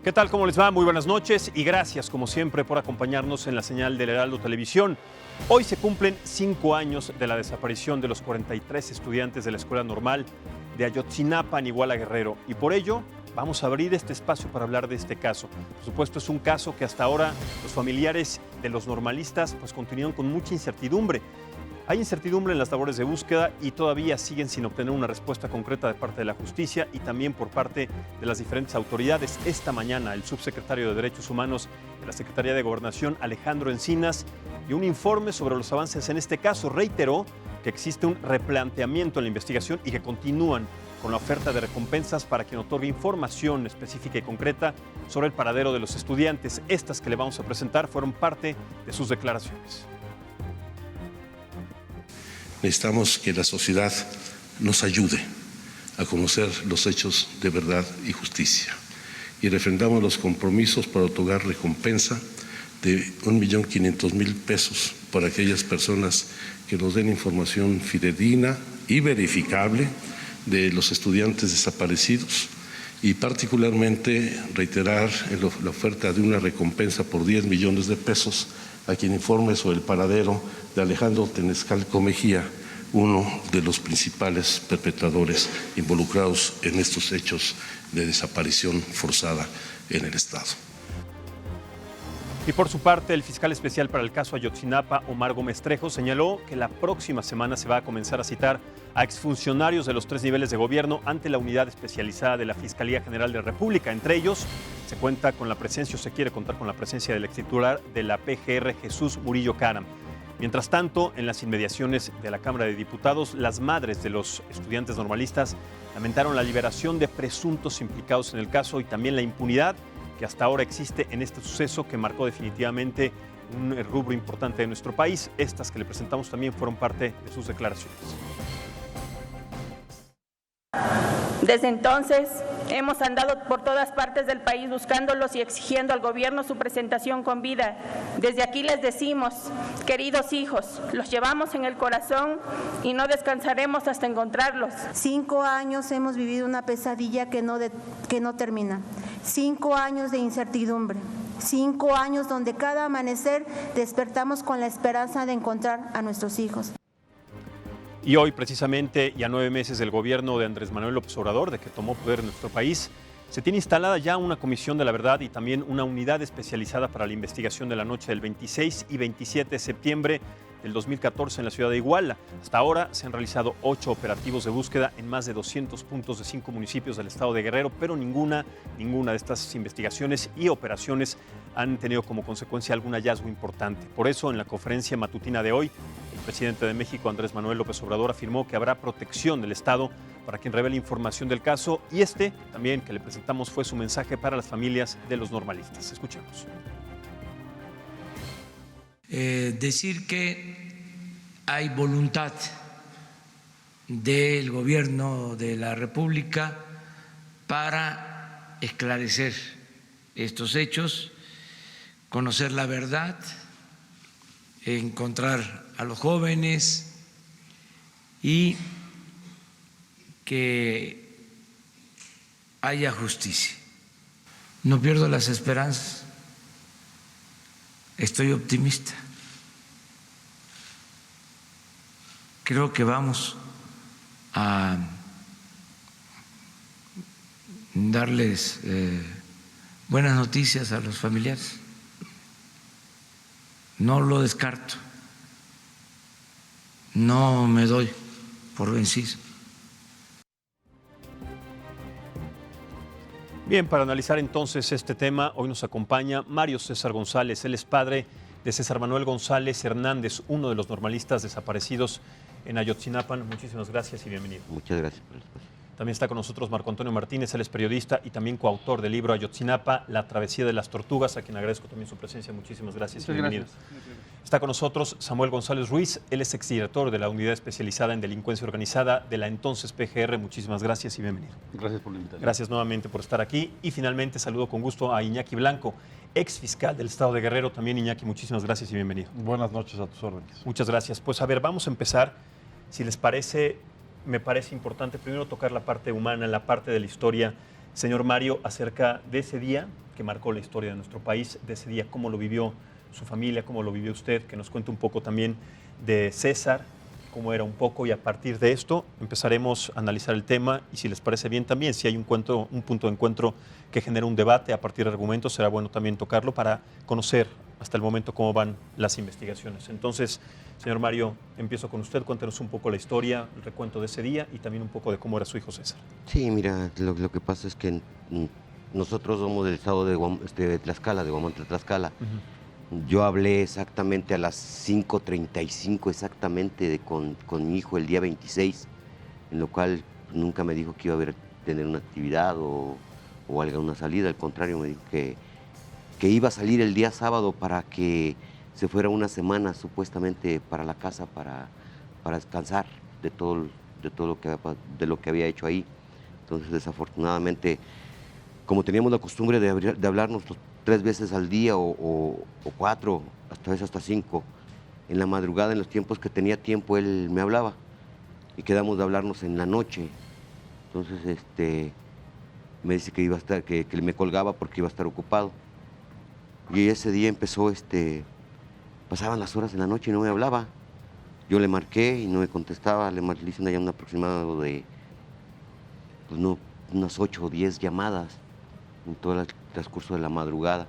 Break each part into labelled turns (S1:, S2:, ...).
S1: ¿Qué tal? ¿Cómo les va? Muy buenas noches y gracias, como siempre, por acompañarnos en la señal del Heraldo Televisión. Hoy se cumplen 5 años de la desaparición de los 43 estudiantes de la Escuela Normal de Ayotzinapa en Iguala Guerrero. Y por ello, vamos a abrir este espacio para hablar de este caso. Por supuesto, es un caso que hasta ahora los familiares de los normalistas pues continúan con mucha incertidumbre. Hay incertidumbre en las labores de búsqueda y todavía siguen sin obtener una respuesta concreta de parte de la justicia y también por parte de las diferentes autoridades. Esta mañana, el subsecretario de Derechos Humanos de la Secretaría de Gobernación, Alejandro Encinas, dio un informe sobre los avances en este caso. Reiteró que existe un replanteamiento en la investigación y que continúan con la oferta de recompensas para quien otorgue información específica y concreta sobre el paradero de los estudiantes. Estas que le vamos a presentar fueron parte de sus declaraciones.
S2: Necesitamos que la sociedad nos ayude a conocer los hechos de verdad y justicia y refrendamos los compromisos para otorgar recompensa de 1.500.000 pesos para aquellas personas que nos den información fidedigna y verificable de los estudiantes desaparecidos y particularmente reiterar la oferta de una recompensa por 10 millones de pesos a quien informe sobre el paradero de Alejandro Tennezcalco Mejía, uno de los principales perpetradores involucrados en estos hechos de desaparición forzada en el Estado.
S1: Y por su parte, el fiscal especial para el caso Ayotzinapa, Omar Gómez Trejo, señaló que la próxima semana se va a comenzar a citar a exfuncionarios de los 3 niveles de gobierno ante la unidad especializada de la Fiscalía General de la República. Entre ellos, se cuenta con la presencia, o se quiere contar con la presencia del extitular de la PGR, Jesús Murillo Caram. Mientras tanto, en las inmediaciones de la Cámara de Diputados, las madres de los estudiantes normalistas lamentaron la liberación de presuntos implicados en el caso y también la impunidad que hasta ahora existe en este suceso que marcó definitivamente un rubro importante de nuestro país. Estas que le presentamos también fueron parte de sus declaraciones.
S3: Desde entonces hemos andado por todas partes del país buscándolos y exigiendo al gobierno su presentación con vida. Desde aquí les decimos, queridos hijos, los llevamos en el corazón y no descansaremos hasta encontrarlos.
S4: 5 años hemos vivido una pesadilla que no termina. 5 años de incertidumbre. 5 años donde cada amanecer despertamos con la esperanza de encontrar a nuestros hijos.
S1: Y hoy, precisamente, y a 9 meses del gobierno de Andrés Manuel López Obrador, de que tomó poder en nuestro país, se tiene instalada ya una comisión de la verdad y también una unidad especializada para la investigación de la noche del 26 y 27 de septiembre del 2014 en la ciudad de Iguala. Hasta ahora se han realizado 8 operativos de búsqueda en más de 200 puntos de 5 municipios del estado de Guerrero, pero ninguna de estas investigaciones y operaciones han tenido como consecuencia algún hallazgo importante. Por eso, en la conferencia matutina de hoy, el presidente de México, Andrés Manuel López Obrador, afirmó que habrá protección del Estado para quien revele información del caso y este también que le presentamos fue su mensaje para las familias de los normalistas. Escuchemos.
S5: Decir que hay voluntad del gobierno de la República para esclarecer estos hechos, conocer la verdad, encontrar a los jóvenes y que haya justicia. No pierdo las esperanzas. Estoy optimista. Creo que vamos a darles buenas noticias a los familiares. No lo descarto. No me doy por vencido.
S1: Bien, para analizar entonces este tema, hoy nos acompaña Mario César González. Él es padre de César Manuel González Hernández, uno de los normalistas desaparecidos en Ayotzinapa. Muchísimas gracias y bienvenido.
S6: Muchas gracias por el espacio.
S1: También está con nosotros Marco Antonio Martínez, él es periodista y también coautor del libro Ayotzinapa, La travesía de las tortugas, a quien agradezco también su presencia. Muchísimas gracias y bienvenido. Está con nosotros Samuel González Ruiz, él es exdirector de la Unidad Especializada en Delincuencia Organizada de la entonces PGR. Muchísimas gracias y bienvenido.
S6: Gracias por la invitación.
S1: Gracias nuevamente por estar aquí. Y finalmente saludo con gusto a Iñaki Blanco, ex fiscal del Estado de Guerrero. También Iñaki, muchísimas gracias y bienvenido.
S7: Buenas noches, a tus órdenes.
S1: Muchas gracias. Pues a ver, vamos a empezar. Si les parece, me parece importante primero tocar la parte humana, la parte de la historia, señor Mario, acerca de ese día que marcó la historia de nuestro país, de ese día, cómo lo vivió su familia, cómo lo vivió usted, que nos cuente un poco también de César, cómo era un poco, y a partir de esto empezaremos a analizar el tema y si les parece bien también, si hay un punto de encuentro que genera un debate a partir de argumentos, será bueno también tocarlo para conocer hasta el momento cómo van las investigaciones. Entonces, señor Mario, empiezo con usted, cuéntenos un poco la historia, el recuento de ese día y también un poco de cómo era su hijo César.
S6: Sí, mira, lo que pasa es que nosotros somos del estado de Tlaxcala, de Huamantla, Tlaxcala. Yo hablé exactamente a las 5:35 exactamente con mi hijo el día 26, en lo cual nunca me dijo que iba a tener una actividad o alguna salida, al contrario, me dijo que iba a salir el día sábado para que se fuera una semana supuestamente para la casa para descansar de todo lo que había hecho ahí. Entonces, desafortunadamente, como teníamos la costumbre de hablarnos 3 veces al día o 4, hasta 5, en la madrugada, en los tiempos que tenía tiempo, él me hablaba y quedamos de hablarnos en la noche. Entonces, me dice que iba a estar, que me colgaba porque iba a estar ocupado. Y ese día empezó, pasaban las horas de la noche y no me hablaba. Yo le marqué y no me contestaba, le hice un aproximado de, pues no, unas 8 o 10 llamadas en todo el transcurso de la madrugada.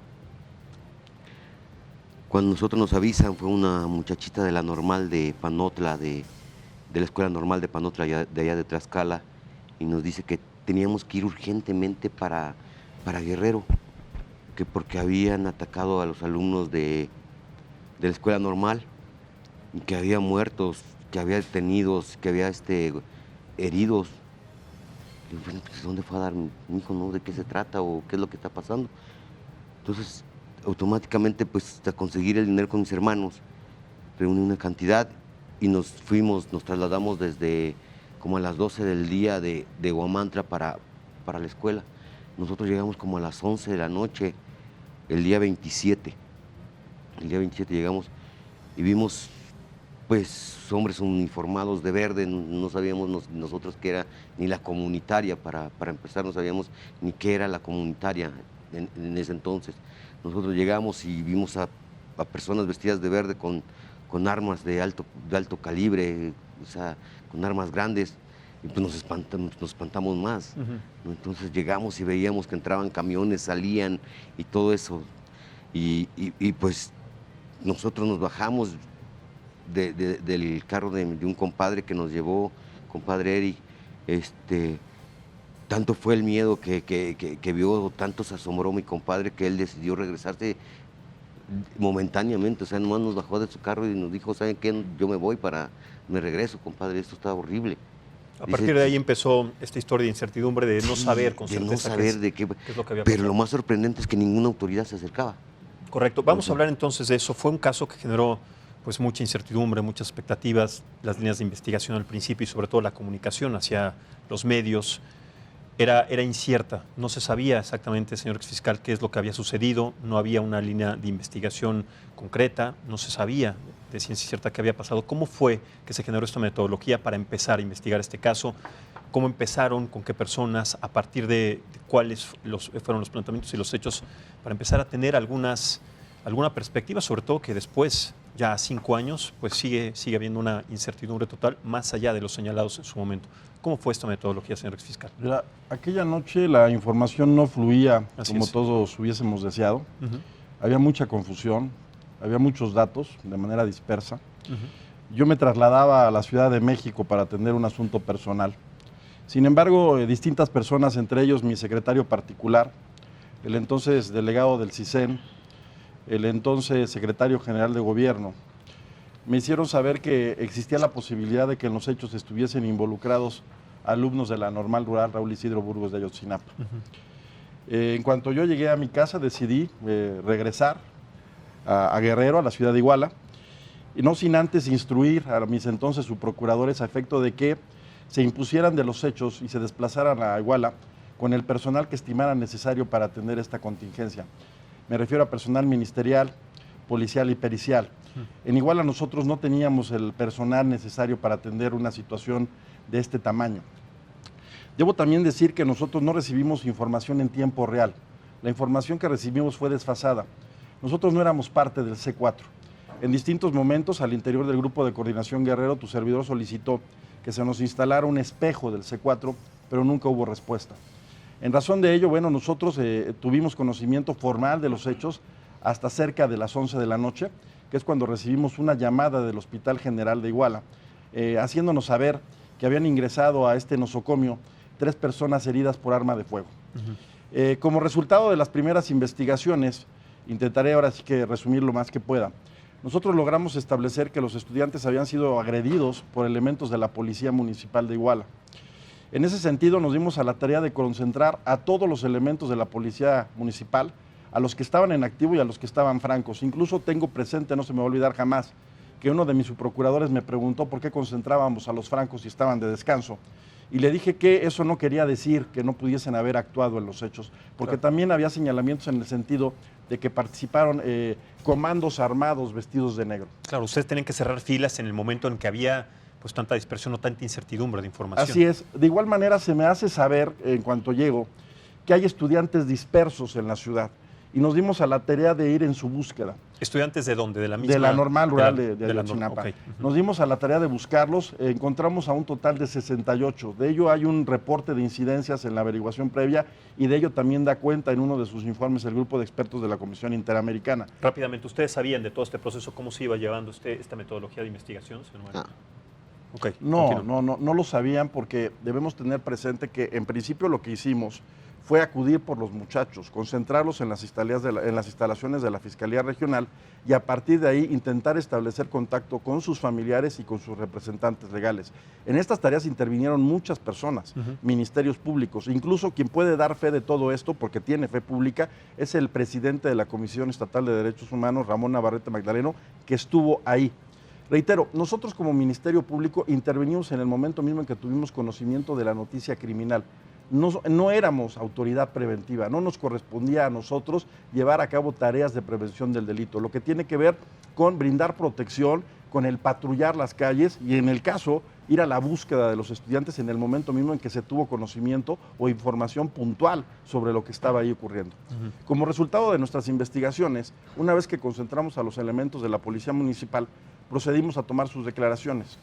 S6: Cuando nosotros nos avisan, fue una muchachita de la normal de Panotla, de la escuela normal de Panotla, de allá de Tlaxcala, y nos dice que teníamos que ir urgentemente para Guerrero, que porque habían atacado a los alumnos de la escuela normal, y que había muertos, que había detenidos, que había heridos. Y bueno, pues, ¿dónde fue a dar mi hijo? ¿No? ¿De qué se trata o qué es lo que está pasando? Entonces, automáticamente, pues, a conseguir el dinero con mis hermanos, reuní una cantidad y nos trasladamos desde como a las 12 del día de Huamantla para la escuela. Nosotros llegamos como a las 11 de la noche, el día 27. El día 27 llegamos y vimos, pues, hombres uniformados de verde. No sabíamos nosotros qué era ni la comunitaria, para empezar no sabíamos ni qué era la comunitaria en ese entonces. Nosotros llegamos y vimos a personas vestidas de verde con armas de alto calibre, o sea, con armas grandes, y pues nos espantamos más. ¿No? Entonces llegamos y veíamos que entraban camiones, salían y todo eso, y pues nosotros nos bajamos del carro de un compadre que nos llevó, compadre Eric. Tanto fue el miedo que vio, tanto se asombró mi compadre, que él decidió regresarse momentáneamente. O sea, nomás nos bajó de su carro y nos dijo, ¿saben qué? Yo me regreso, compadre, esto está horrible.
S1: A partir de ahí empezó esta historia de incertidumbre, de no saber con certeza
S6: no saber
S1: qué es lo que había pasado.
S6: Pero lo más sorprendente es que ninguna autoridad se acercaba.
S1: Correcto. Vamos a hablar entonces de eso. Fue un caso que generó pues mucha incertidumbre, muchas expectativas, las líneas de investigación al principio y sobre todo la comunicación hacia los medios era incierta. No se sabía exactamente, señor exfiscal, qué es lo que había sucedido, no había una línea de investigación concreta, no se sabía de ciencia cierta qué había pasado. ¿Cómo fue que se generó esta metodología para empezar a investigar este caso? ¿Cómo empezaron? ¿Con qué personas? ¿A partir de cuáles fueron los planteamientos y los hechos para empezar a tener alguna perspectiva, sobre todo que después, ya a 5 años, pues sigue habiendo una incertidumbre total, más allá de los señalados en su momento? ¿Cómo fue esta metodología, señor exfiscal?
S7: Aquella noche la información no fluía como
S1: es.
S7: Todos hubiésemos deseado. Había mucha confusión, había muchos datos de manera dispersa. Yo me trasladaba a la Ciudad de México para atender un asunto personal. Sin embargo, distintas personas, entre ellos mi secretario particular, el entonces delegado del CISEN, el entonces secretario general de gobierno, me hicieron saber que existía la posibilidad de que en los hechos estuviesen involucrados alumnos de la normal rural Raúl Isidro Burgos de Ayotzinapa. En cuanto yo llegué a mi casa, decidí regresar a Guerrero, a la ciudad de Iguala, y no sin antes instruir a mis entonces subprocuradores a efecto de que se impusieran de los hechos y se desplazaran a Iguala con el personal que estimaran necesario para atender esta contingencia. Me refiero a personal ministerial, policial y pericial. En Iguala nosotros no teníamos el personal necesario para atender una situación de este tamaño. Debo también decir que nosotros no recibimos información en tiempo real. la información que recibimos fue desfasada. Nosotros no éramos parte del C4. En distintos momentos, al interior del Grupo de Coordinación Guerrero, tu servidor solicitó que se nos instalara un espejo del C4, pero nunca hubo respuesta. En razón de ello, bueno, nosotros tuvimos conocimiento formal de los hechos hasta cerca de las 11 de la noche, que es cuando recibimos una llamada del Hospital General de Iguala, haciéndonos saber que habían ingresado a este nosocomio 3 personas heridas por arma de fuego. Como resultado de las primeras investigaciones, intentaré ahora sí que resumir lo más que pueda, nosotros logramos establecer que los estudiantes habían sido agredidos por elementos de la Policía Municipal de Iguala. En ese sentido, nos dimos a la tarea de concentrar a todos los elementos de la Policía Municipal, a los que estaban en activo y a los que estaban francos. Incluso tengo presente, no se me va a olvidar jamás, que uno de mis subprocuradores me preguntó por qué concentrábamos a los francos si estaban de descanso. Y le dije que eso no quería decir que no pudiesen haber actuado en los hechos, porque también había señalamientos en el sentido de que participaron comandos armados vestidos de negro.
S1: Claro, ustedes tienen que cerrar filas en el momento en que había pues tanta dispersión o tanta incertidumbre de información.
S7: Así es. De igual manera se me hace saber, en cuanto llego, que hay estudiantes dispersos en la ciudad y nos dimos a la tarea de ir en su búsqueda.
S1: ¿Estudiantes de dónde? ¿De la misma?
S7: De la normal rural de
S1: la
S7: Ayotzinapa.
S1: okay.
S7: Nos dimos a la tarea de buscarlos, encontramos a un total de 68. De ello hay un reporte de incidencias en la averiguación previa y de ello también da cuenta en uno de sus informes el grupo de expertos de la Comisión Interamericana.
S1: Rápidamente, ¿ustedes sabían de todo este proceso cómo se iba llevando esta metodología de investigación, señor Mario? Okay,
S7: no lo sabían porque debemos tener presente que en principio lo que hicimos fue acudir por los muchachos, concentrarlos en las instalaciones de la Fiscalía Regional y a partir de ahí intentar establecer contacto con sus familiares y con sus representantes legales. En estas tareas intervinieron muchas personas, ministerios públicos, incluso quien puede dar fe de todo esto, porque tiene fe pública, es el presidente de la Comisión Estatal de Derechos Humanos, Ramón Navarrete Magdaleno, que estuvo ahí. Reitero, nosotros como Ministerio Público intervenimos en el momento mismo en que tuvimos conocimiento de la noticia criminal. No éramos autoridad preventiva, no nos correspondía a nosotros llevar a cabo tareas de prevención del delito, lo que tiene que ver con brindar protección, con el patrullar las calles y en el caso ir a la búsqueda de los estudiantes en el momento mismo en que se tuvo conocimiento o información puntual sobre lo que estaba ahí ocurriendo. Como resultado de nuestras investigaciones, una vez que concentramos a los elementos de la Policía Municipal, procedimos a tomar sus declaraciones.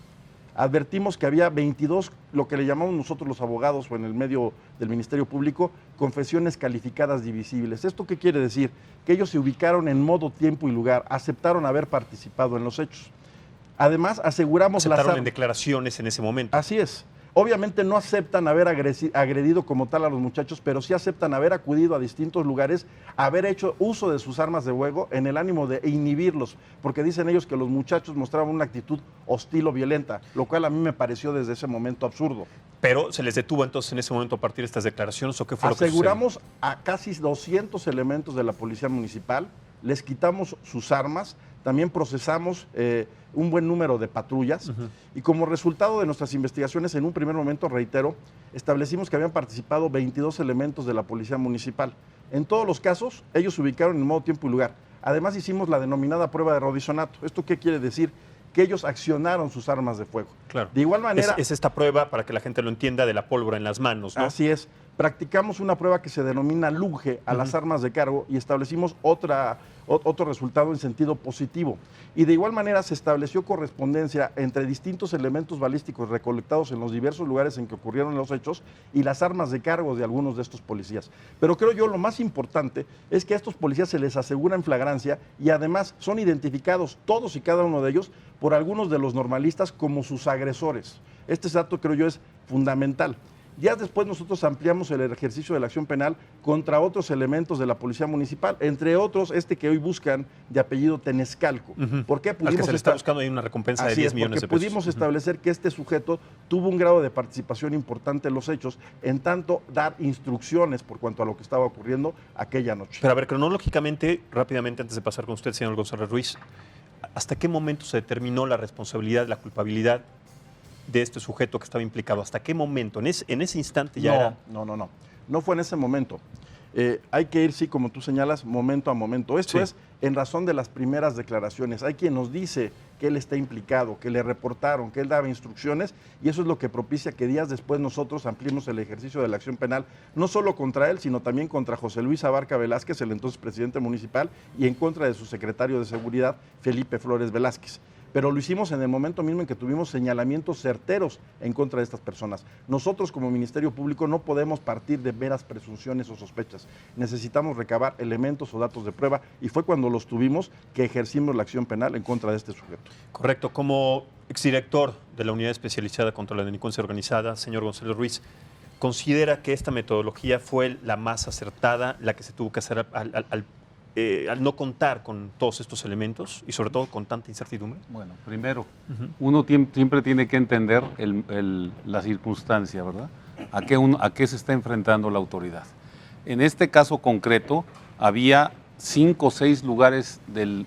S7: Advertimos que había 22, lo que le llamamos nosotros los abogados o en el medio del Ministerio Público, confesiones calificadas divisibles. ¿Esto qué quiere decir? Que ellos se ubicaron en modo, tiempo y lugar, aceptaron haber participado en los hechos. Además, aseguramos...
S1: Aceptaron en declaraciones en ese momento.
S7: Así es. Obviamente no aceptan haber agredido como tal a los muchachos, pero sí aceptan haber acudido a distintos lugares, haber hecho uso de sus armas de fuego en el ánimo de inhibirlos, porque dicen ellos que los muchachos mostraban una actitud hostil o violenta, lo cual a mí me pareció desde ese momento absurdo.
S1: Pero se les detuvo entonces en ese momento a partir de estas declaraciones, ¿o qué fue lo que sucedió?
S7: Aseguramos a casi 200 elementos de la Policía Municipal, les quitamos sus armas, también procesamos un buen número de patrullas y como resultado de nuestras investigaciones, en un primer momento, reitero, establecimos que habían participado 22 elementos de la Policía Municipal. En todos los casos, ellos se ubicaron en modo, tiempo y lugar. Además, hicimos la denominada prueba de rodizonato. ¿Esto qué quiere decir? Que ellos accionaron sus armas de fuego.
S1: Claro.
S7: De igual manera...
S1: Es esta prueba, para que la gente lo entienda, de la pólvora en las manos, ¿no?
S7: Así es. Practicamos una prueba que se denomina LUGE a las armas de cargo y establecimos otro resultado en sentido positivo. Y de igual manera se estableció correspondencia entre distintos elementos balísticos recolectados en los diversos lugares en que ocurrieron los hechos y las armas de cargo de algunos de estos policías. Pero creo yo lo más importante es que a estos policías se les asegura en flagrancia y además son identificados todos y cada uno de ellos por algunos de los normalistas como sus agresores. Este dato creo yo es fundamental. Ya después nosotros ampliamos el ejercicio de la acción penal contra otros elementos de la Policía Municipal, entre otros este que hoy buscan de apellido Tenescalco. ¿Por qué?
S1: Al que se le está buscando ahí una recompensa de 10 millones de pesos.
S7: Pudimos establecer que este sujeto tuvo un grado de participación importante en los hechos, en tanto dar instrucciones por cuanto a lo que estaba ocurriendo aquella noche.
S1: Pero a ver, cronológicamente, rápidamente antes de pasar con usted, señor González Ruiz, ¿hasta qué momento se determinó la responsabilidad, la culpabilidad de este sujeto que estaba implicado? ¿Hasta qué momento? ¿En ese instante ya era?
S7: No fue en ese momento. Hay que ir, sí, como tú señalas, momento a momento. Esto es en razón de las primeras declaraciones. Hay quien nos dice que él está implicado, que le reportaron, que él daba instrucciones, y eso es lo que propicia que días después nosotros ampliemos el ejercicio de la acción penal, no solo contra él, sino también contra José Luis Abarca Velázquez, el entonces presidente municipal, y en contra de su secretario de Seguridad, Felipe Flores Velázquez. Pero lo hicimos en el momento mismo en que tuvimos señalamientos certeros en contra de estas personas. Nosotros como Ministerio Público no podemos partir de veras presunciones o sospechas. Necesitamos recabar elementos o datos de prueba, y fue cuando los tuvimos que ejercimos la acción penal en contra de este sujeto.
S1: Correcto. Como exdirector de la Unidad Especializada contra la Delincuencia Organizada, señor González Ruiz, ¿considera que esta metodología fue la más acertada, la que se tuvo que hacer al no contar con todos estos elementos y sobre todo con tanta incertidumbre?
S8: Bueno, primero, uno siempre tiene que entender la circunstancia, ¿verdad? ¿A qué se está enfrentando la autoridad? En este caso concreto, había 5 o 6 lugares del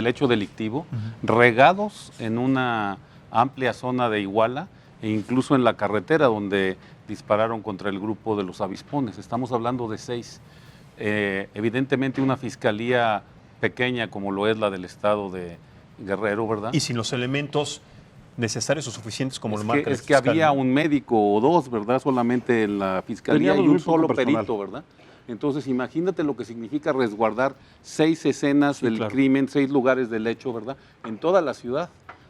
S8: hecho delictivo regados en una amplia zona de Iguala e incluso en la carretera donde dispararon contra el grupo de los avispones. Estamos hablando de 6. Evidentemente una fiscalía pequeña como lo es la del estado de Guerrero, ¿verdad?
S1: Y sin los elementos necesarios o suficientes como lo marca el
S8: Es que
S1: fiscal,
S8: había
S1: ¿no?
S8: un médico o 2, ¿verdad? Solamente en la fiscalía
S7: Teníamos
S8: y un
S7: muy poco
S8: solo
S7: personal.
S8: perito, ¿verdad? Entonces imagínate lo que significa resguardar 6 escenas del
S1: claro.
S8: crimen, 6 lugares del hecho, ¿verdad? En toda la ciudad.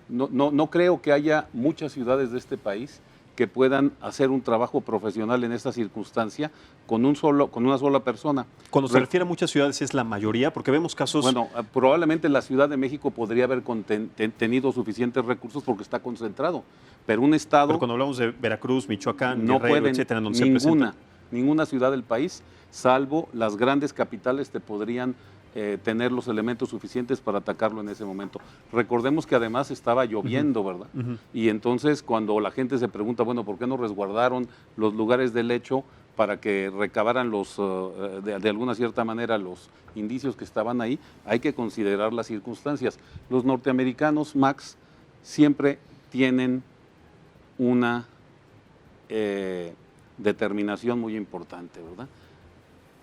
S8: No creo que haya muchas ciudades de este país que puedan hacer un trabajo profesional en esta circunstancia con una sola persona.
S1: Cuando se refiere a muchas ciudades, ¿es la mayoría? Porque vemos casos...
S8: Bueno, probablemente la Ciudad de México podría haber tenido suficientes recursos porque está concentrado, pero un estado...
S1: Pero cuando hablamos de Veracruz, Michoacán,
S8: no
S1: Guerrero,
S8: pueden,
S1: etcétera, donde se presenta...
S8: ninguna ciudad del país, salvo las grandes capitales, te podrían tener los elementos suficientes para atacarlo en ese momento. Recordemos que además estaba lloviendo, ¿verdad? Y entonces cuando la gente se pregunta, bueno, ¿por qué no resguardaron los lugares del hecho para que recabaran de alguna cierta manera los indicios que estaban ahí? Hay que considerar las circunstancias. Los norteamericanos, Max, siempre tienen una determinación muy importante, ¿verdad?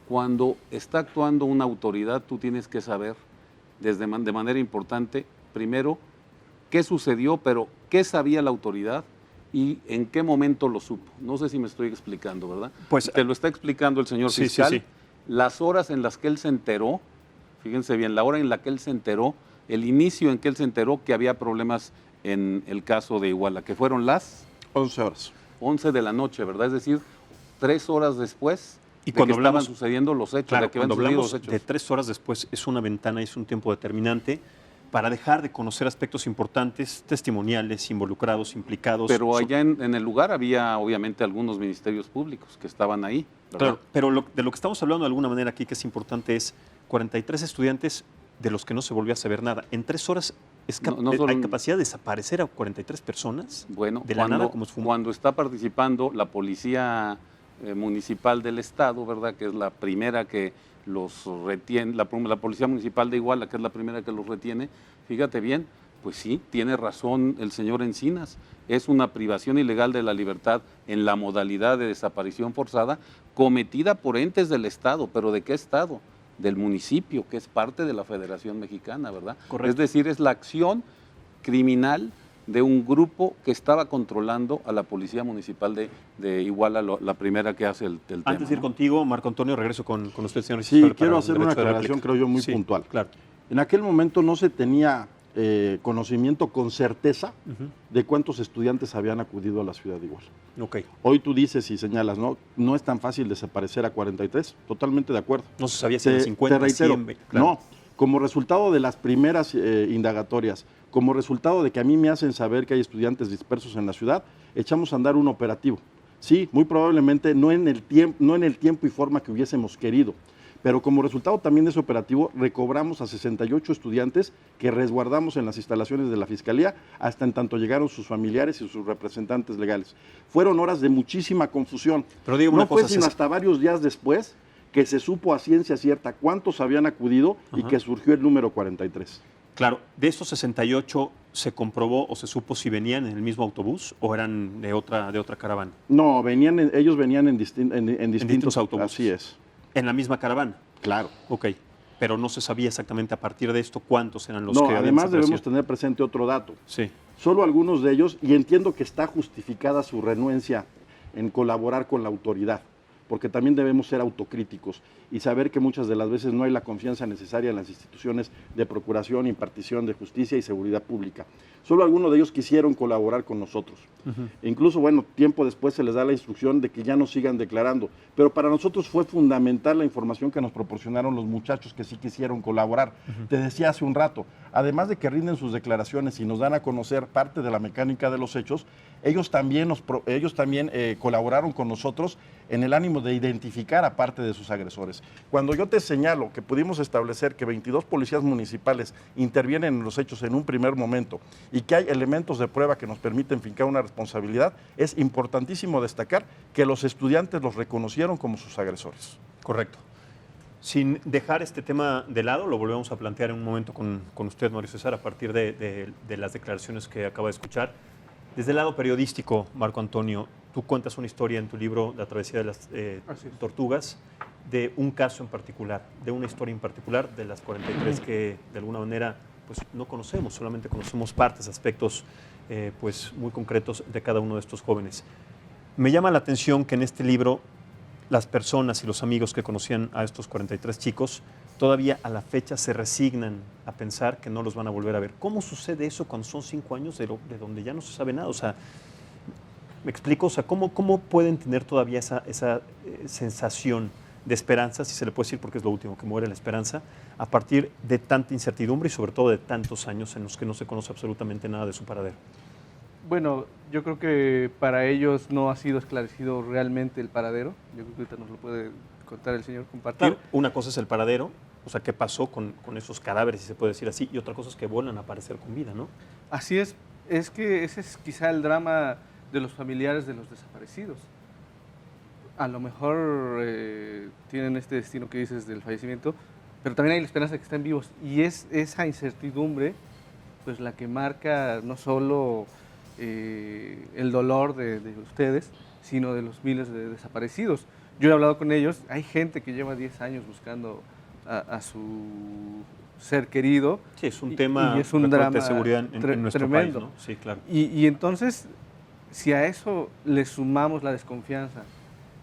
S8: Cuando está actuando una autoridad, tú tienes que saber de manera importante, primero, qué sucedió, pero qué sabía la autoridad y en qué momento lo supo. No sé si me estoy explicando, ¿verdad?
S1: Pues,
S8: te lo está explicando el señor fiscal.
S1: Sí.
S8: Las horas en las que él se enteró, fíjense bien, la hora en la que él se enteró, el inicio en que él se enteró que había problemas en el caso de Iguala, que fueron las
S7: 11 horas.
S8: 11 de la noche, ¿verdad? Es decir, 3 horas después
S1: Y
S8: de
S1: cuando
S8: que estaban
S1: hablamos,
S8: sucediendo los hechos,
S1: claro,
S8: de que habían
S1: cuando
S8: sucedido
S1: hablamos
S8: los hechos.
S1: de 3 horas después, es una ventana, es un tiempo determinante para dejar de conocer aspectos importantes, testimoniales, involucrados, implicados.
S8: Pero allá en el lugar había obviamente algunos ministerios públicos que estaban ahí, ¿verdad?
S1: Claro, pero de lo que estamos hablando de alguna manera aquí que es importante es 43 estudiantes de los que no se volvió a saber nada. En 3 horas ¿hay capacidad de desaparecer a 43 personas?
S8: Bueno,
S1: de la nada, como se fumó.
S8: cuando está participando la policía municipal del estado, ¿verdad? Que es la primera que los retiene, la policía municipal de Iguala, que es la primera que los retiene, fíjate bien, pues sí, tiene razón el señor Encinas, es una privación ilegal de la libertad en la modalidad de desaparición forzada cometida por entes del estado, pero ¿de qué estado? Del municipio, que es parte de la Federación Mexicana, ¿verdad?
S1: Correcto.
S8: Es decir, es la acción criminal de un grupo que estaba controlando a la Policía Municipal de Iguala, la primera que hace el tema.
S1: Antes de ir
S8: ¿no?
S1: contigo, Marco Antonio, regreso con usted, señor.
S7: Sí,
S1: para
S7: quiero
S1: el
S7: hacer una
S1: derecho de
S7: aclaración,
S1: réplica.
S7: creo yo, muy
S1: Sí,
S7: puntual.
S1: Claro.
S7: En aquel momento no se tenía conocimiento con certeza de cuántos estudiantes habían acudido a la ciudad de Iguala.
S1: Ok.
S7: Hoy tú dices y señalas, no es tan fácil desaparecer a 43, totalmente de acuerdo.
S1: No se sabía si eran 50,
S7: te reitero,
S1: 100, claro.
S7: no, como resultado de las primeras indagatorias, como resultado de que a mí me hacen saber que hay estudiantes dispersos en la ciudad, echamos a andar un operativo. Sí, muy probablemente no en el tiempo y forma que hubiésemos querido, pero como resultado también de ese operativo recobramos a 68 estudiantes que resguardamos en las instalaciones de la Fiscalía hasta en tanto llegaron sus familiares y sus representantes legales. Fueron horas de muchísima confusión.
S1: Pero digo
S7: no
S1: una cosa,
S7: fue sino hasta varios días después que se supo a ciencia cierta cuántos habían acudido y que surgió el número 43.
S1: Claro, de estos 68 se comprobó o se supo si venían en el mismo autobús o eran de otra caravana.
S7: No, ellos venían en distintos
S1: autobuses.
S7: Así es.
S1: En la misma caravana.
S7: Claro.
S1: Ok, pero no se sabía exactamente a partir de esto cuántos eran los
S7: No,
S1: que habían
S7: además debemos
S1: desaparecido.
S7: tener presente otro dato.
S1: Sí.
S7: Solo algunos de ellos, y entiendo que está justificada su renuencia en colaborar con la autoridad, porque también debemos ser autocríticos y saber que muchas de las veces no hay la confianza necesaria en las instituciones de procuración, impartición de justicia y seguridad pública. Solo algunos de ellos quisieron colaborar con nosotros. E incluso, bueno, tiempo después se les da la instrucción de que ya no sigan declarando, pero para nosotros fue fundamental la información que nos proporcionaron los muchachos que sí quisieron colaborar. Te decía hace un rato, además de que rinden sus declaraciones y nos dan a conocer parte de la mecánica de los hechos, ellos también colaboraron con nosotros en el ánimo de identificar a parte de sus agresores. Cuando yo te señalo que pudimos establecer que 22 policías municipales intervienen en los hechos en un primer momento y que hay elementos de prueba que nos permiten fincar una responsabilidad, es importantísimo destacar que los estudiantes los reconocieron como sus agresores.
S1: Correcto. Sin dejar este tema de lado, lo volvemos a plantear en un momento con usted, Mario César, a partir de las declaraciones que acaba de escuchar. Desde el lado periodístico, Marco Antonio, tú cuentas una historia en tu libro La travesía de las tortugas, de un caso en particular, de una historia en particular, de las 43 que de alguna manera pues, no conocemos, solamente conocemos partes, aspectos pues, muy concretos de cada uno de estos jóvenes. Me llama la atención que en este libro las personas y los amigos que conocían a estos 43 chicos todavía a la fecha se resignan a pensar que no los van a volver a ver. ¿Cómo sucede eso cuando son 5 años de donde ya no se sabe nada? O sea, ¿me explico? O sea, ¿cómo pueden tener todavía esa sensación de esperanza, si se le puede decir, porque es lo último que muere la esperanza, a partir de tanta incertidumbre y sobre todo de tantos años en los que no se conoce absolutamente nada de su paradero?
S9: Bueno, yo creo que para ellos no ha sido esclarecido realmente el paradero. Yo creo que ahorita nos lo puede contar el señor Compartir.
S1: Claro, una cosa es el paradero, o sea, qué pasó con esos cadáveres, si se puede decir así, y otra cosa es que vuelvan a aparecer con vida, ¿no?
S9: Así es que ese es quizá el drama de los familiares de los desaparecidos. A lo mejor tienen este destino que dices del fallecimiento, pero también hay la esperanza de que estén vivos. Y es esa incertidumbre pues la que marca no solo el dolor de ustedes, sino de los miles de desaparecidos. Yo he hablado con ellos, hay gente que lleva 10 años buscando a su ser querido.
S1: Sí, es un tema
S9: y es un drama
S1: de seguridad en nuestro
S9: tremendo.
S1: país, ¿no? Sí, claro.
S9: Y entonces, si a eso le sumamos la desconfianza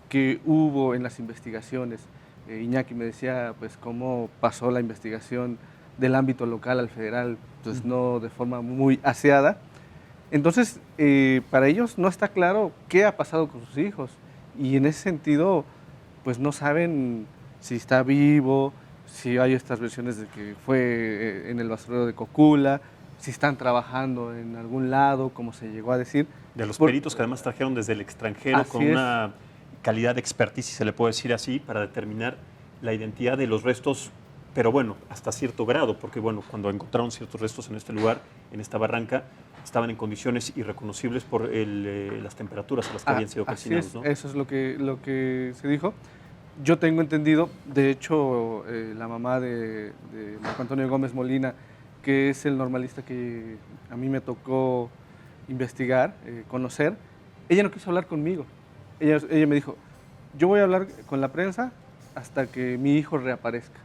S9: que hubo en las investigaciones, Iñaki me decía pues cómo pasó la investigación del ámbito local al federal, pues no de forma muy aseada. Entonces, para ellos no está claro qué ha pasado con sus hijos y en ese sentido, pues no saben si está vivo, si hay estas versiones de que fue en el basurero de Cocula, si están trabajando en algún lado, como se llegó a decir.
S1: De los peritos que además trajeron desde el extranjero con una calidad de expertise, si se le puede decir así, para determinar la identidad de los restos, pero bueno, hasta cierto grado, porque bueno, cuando encontraron ciertos restos en este lugar, en esta barranca, estaban en condiciones irreconocibles por las temperaturas a las que habían sido calcinados, ¿no?
S9: Eso es lo que se dijo. Yo tengo entendido, de hecho, la mamá de Marco Antonio Gómez Molina, que es el normalista que a mí me tocó investigar, conocer, ella no quiso hablar conmigo. Ella me dijo, yo voy a hablar con la prensa hasta que mi hijo reaparezca.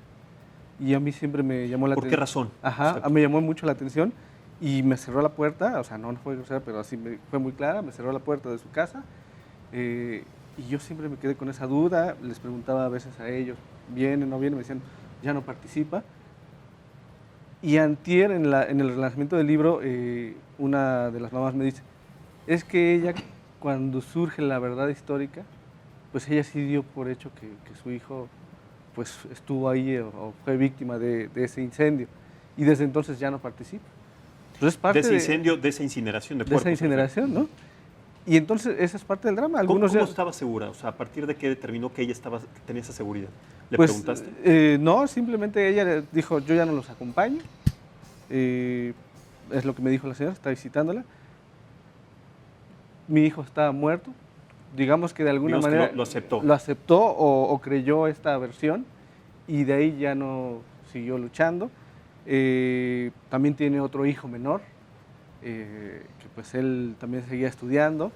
S9: Y a mí siempre me llamó la atención.
S1: ¿Por qué razón?
S9: Ajá, me llamó mucho la atención y me cerró la puerta, o sea, no fue grosera, pero así fue muy clara, me cerró la puerta de su casa. Y yo siempre me quedé con esa duda, les preguntaba a veces a ellos, ¿viene, no viene? Me decían, ya no participa. Y antier, en el relanzamiento del libro, una de las mamás me dice, es que ella, cuando surge la verdad histórica, pues ella sí dio por hecho que su hijo pues estuvo ahí o fue víctima de ese incendio. Y desde entonces ya no participa. Entonces, parte
S1: de ese incendio, de esa incineración de cuerpos.
S9: De esa incineración, ¿no? Y entonces esa es parte del drama.
S1: ¿Cómo estaba segura? O sea, ¿a partir de qué determinó que ella tenía esa seguridad? ¿Le
S9: preguntaste? No, simplemente ella dijo, yo ya no los acompaño. Es lo que me dijo la señora, está visitándola. Mi hijo está muerto. Digamos que de alguna manera
S1: lo aceptó.
S9: Lo aceptó o creyó esta versión y de ahí ya no siguió luchando. También tiene otro hijo menor, que pues él también seguía estudiando.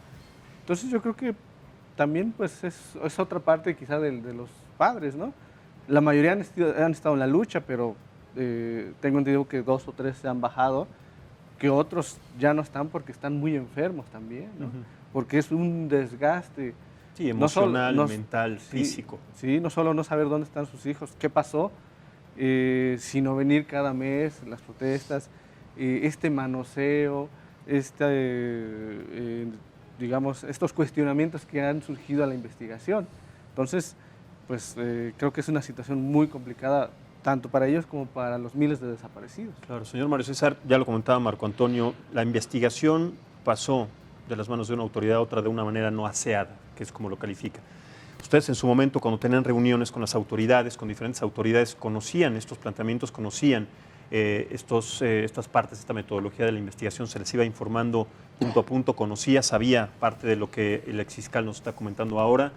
S9: Entonces yo creo que también pues es otra parte quizá de los padres, ¿no? La mayoría han estado en la lucha, pero tengo entendido que 2 o 3 se han bajado, que otros ya no están porque están muy enfermos también, ¿no? Porque es un desgaste.
S1: Sí, emocional, mental, físico.
S9: Sí, no solo no saber dónde están sus hijos, qué pasó, sino venir cada mes, las protestas, este manoseo, digamos, estos cuestionamientos que han surgido a la investigación. Entonces, pues creo que es una situación muy complicada, tanto para ellos como para los miles de desaparecidos.
S1: Claro, señor Mario César, ya lo comentaba Marco Antonio, la investigación pasó de las manos de una autoridad a otra de una manera no aseada, que es como lo califica. Ustedes en su momento, cuando tenían reuniones con las autoridades, con diferentes autoridades, conocían estos planteamientos, conocían estas partes, esta metodología de la investigación, se les iba informando punto a punto, sabía parte de lo que el exfiscal nos está comentando ahora,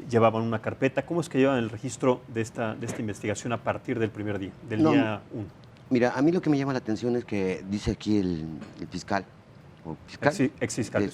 S1: llevaban una carpeta. ¿Cómo es que llevan el registro de esta investigación a partir del primer día, día 1?
S6: Mira, a mí lo que me llama la atención es que dice aquí el fiscal, o fiscal, exfiscal,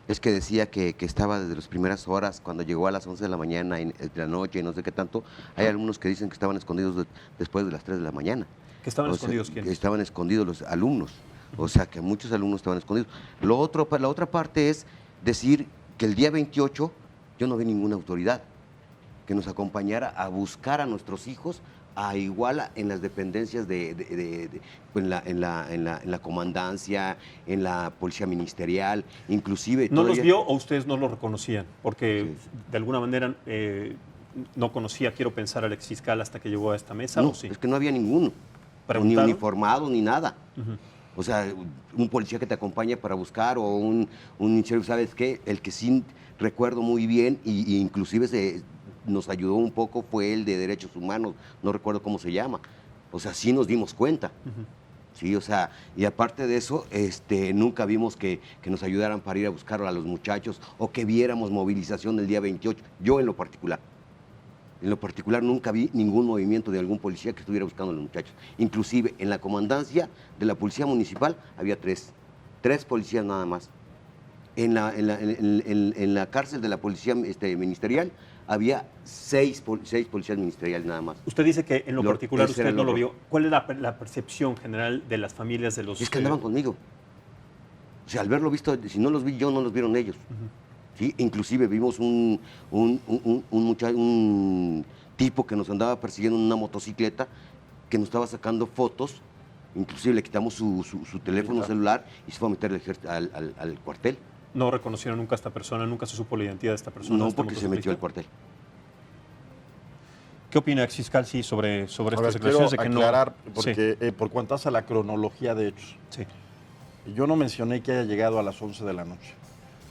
S6: es que decía que estaba desde las primeras horas, cuando llegó a las 11 de la mañana, de la noche y no sé qué tanto. Hay algunos que dicen que estaban escondidos después de las 3 de la mañana.
S1: ¿Que estaban escondidos quiénes?
S6: Que estaban escondidos los alumnos, o sea, que muchos alumnos estaban escondidos. La otra parte es decir que el día 28 yo no vi ninguna autoridad que nos acompañara a buscar a nuestros hijos a Iguala en las dependencias en la comandancia, en la policía ministerial, inclusive...
S1: ¿No los vio o ustedes no los reconocían? Porque de alguna manera no conocía, quiero pensar, al exfiscal hasta que llegó a esta mesa.
S6: No,
S1: ¿o sí?
S6: Es que no había ninguno, ni uniformado ni nada. O sea, un policía que te acompaña para buscar o un sheriff, ¿sabes qué? El que sí recuerdo muy bien y inclusive nos ayudó un poco fue el de Derechos Humanos, no recuerdo cómo se llama. O sea, sí nos dimos cuenta. Sí, o sea, y aparte de eso, nunca vimos que nos ayudaran para ir a buscar a los muchachos o que viéramos movilización el día 28. Yo en lo particular nunca vi ningún movimiento de algún policía que estuviera buscando a los muchachos. Inclusive en la comandancia de la policía municipal había tres policías nada más. En la cárcel de la policía ministerial había 6 policías ministeriales nada más.
S1: Usted dice que en lo particular usted no lo vio. ¿Cuál es la percepción general de las familias de los...
S6: Es que andaban conmigo. O sea, al verlo visto, si no los vi yo, no los vieron ellos. ¿Sí? Inclusive vimos un tipo que nos andaba persiguiendo en una motocicleta, que nos estaba sacando fotos, inclusive le quitamos su teléfono celular y se fue a meter al cuartel.
S1: ¿No reconocieron nunca a esta persona? ¿Nunca se supo la identidad de esta persona?
S6: No, porque se metió al cuartel.
S1: ¿Qué opina exfiscal sobre estas
S7: declaraciones
S1: de que
S7: aclarar, porque por cuanto hace la cronología de hechos, yo no mencioné que haya llegado a las 11 de la noche.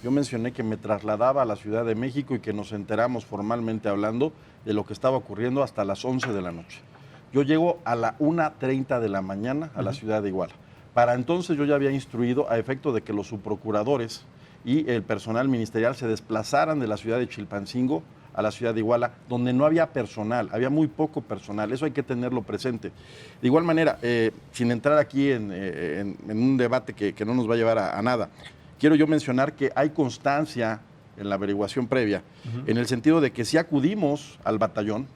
S7: Yo mencioné que me trasladaba a la Ciudad de México y que nos enteramos formalmente hablando de lo que estaba ocurriendo hasta las 11 de la noche. Yo llego a la 1:30 de la mañana a la ciudad de Iguala. Para entonces yo ya había instruido a efecto de que los subprocuradores y el personal ministerial se desplazaran de la ciudad de Chilpancingo a la ciudad de Iguala, donde no había personal, había muy poco personal, eso hay que tenerlo presente. De igual manera, sin entrar aquí en un debate que no nos va a llevar a nada, quiero yo mencionar que hay constancia en la averiguación previa, en el sentido de que sí acudimos al batallón,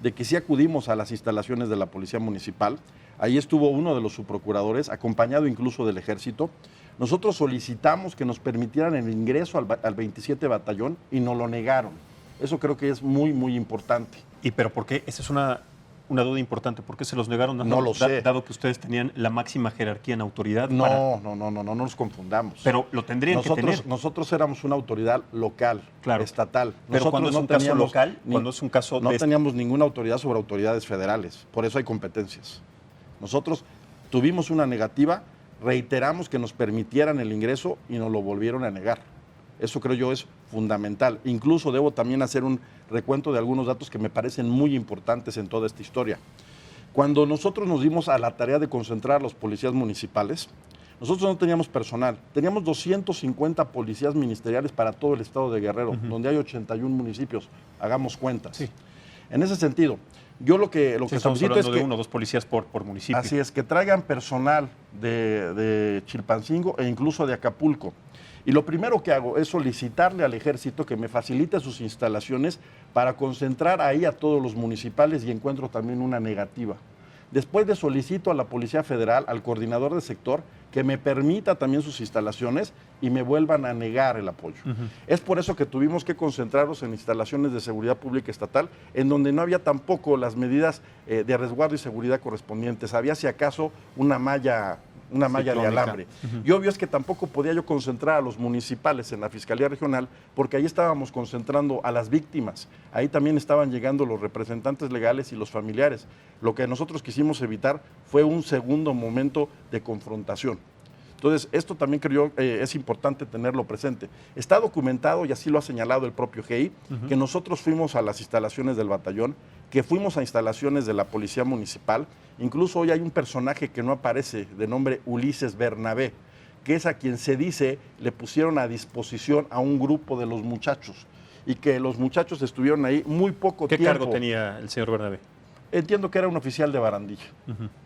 S7: de que sí acudimos a las instalaciones de la Policía Municipal. Ahí estuvo uno de los subprocuradores, acompañado incluso del Ejército. Nosotros solicitamos que nos permitieran el ingreso al 27 Batallón y nos lo negaron. Eso creo que es muy, muy importante.
S1: ¿Pero por qué? Esa es una duda importante. ¿Por qué se los negaron?
S7: No lo sé.
S1: Dado que ustedes tenían la máxima jerarquía en autoridad.
S7: No nos confundamos.
S1: Pero lo tendrían que tener.
S7: Nosotros éramos una autoridad local, estatal.
S1: Pero cuando es un caso local, cuando es un caso...
S7: No teníamos ninguna autoridad sobre autoridades federales. Por eso hay competencias. Nosotros tuvimos una negativa, reiteramos que nos permitieran el ingreso y nos lo volvieron a negar. Eso creo yo es fundamental. Incluso debo también hacer un recuento de algunos datos que me parecen muy importantes en toda esta historia. Cuando nosotros nos dimos a la tarea de concentrar a los policías municipales, nosotros no teníamos personal, teníamos 250 policías ministeriales para todo el estado de Guerrero, donde hay 81 municipios, hagamos cuentas. En ese sentido, Yo lo que
S1: Estamos
S7: solicito
S1: hablando
S7: es
S1: de
S7: que,
S1: 1 o 2 policías por municipio.
S7: así es, que traigan personal de Chilpancingo e incluso de Acapulco. Y lo primero que hago es solicitarle al ejército que me facilite sus instalaciones para concentrar ahí a todos los municipales, y encuentro también una negativa. Después solicito a la Policía Federal, al coordinador de sector, que me permita también sus instalaciones y me vuelvan a negar el apoyo. Es por eso que tuvimos que concentrarnos en instalaciones de seguridad pública estatal, en donde no había tampoco las medidas de resguardo y seguridad correspondientes. Había, si acaso, una malla de alambre. Y obvio es que tampoco podía yo concentrar a los municipales en la Fiscalía Regional, porque ahí estábamos concentrando a las víctimas. Ahí también estaban llegando los representantes legales y los familiares. Lo que nosotros quisimos evitar fue un segundo momento de confrontación. Entonces, esto también creo es importante tenerlo presente. Está documentado, y así lo ha señalado el propio GEI, que nosotros fuimos a las instalaciones del batallón, que fuimos a instalaciones de la Policía Municipal. Incluso hoy hay un personaje que no aparece, de nombre Ulises Bernabé, que es a quien se dice le pusieron a disposición a un grupo de los muchachos, y que los muchachos estuvieron ahí muy poco tiempo.
S1: ¿Qué cargo tenía el señor Bernabé?
S7: Entiendo que era un oficial de Barandilla,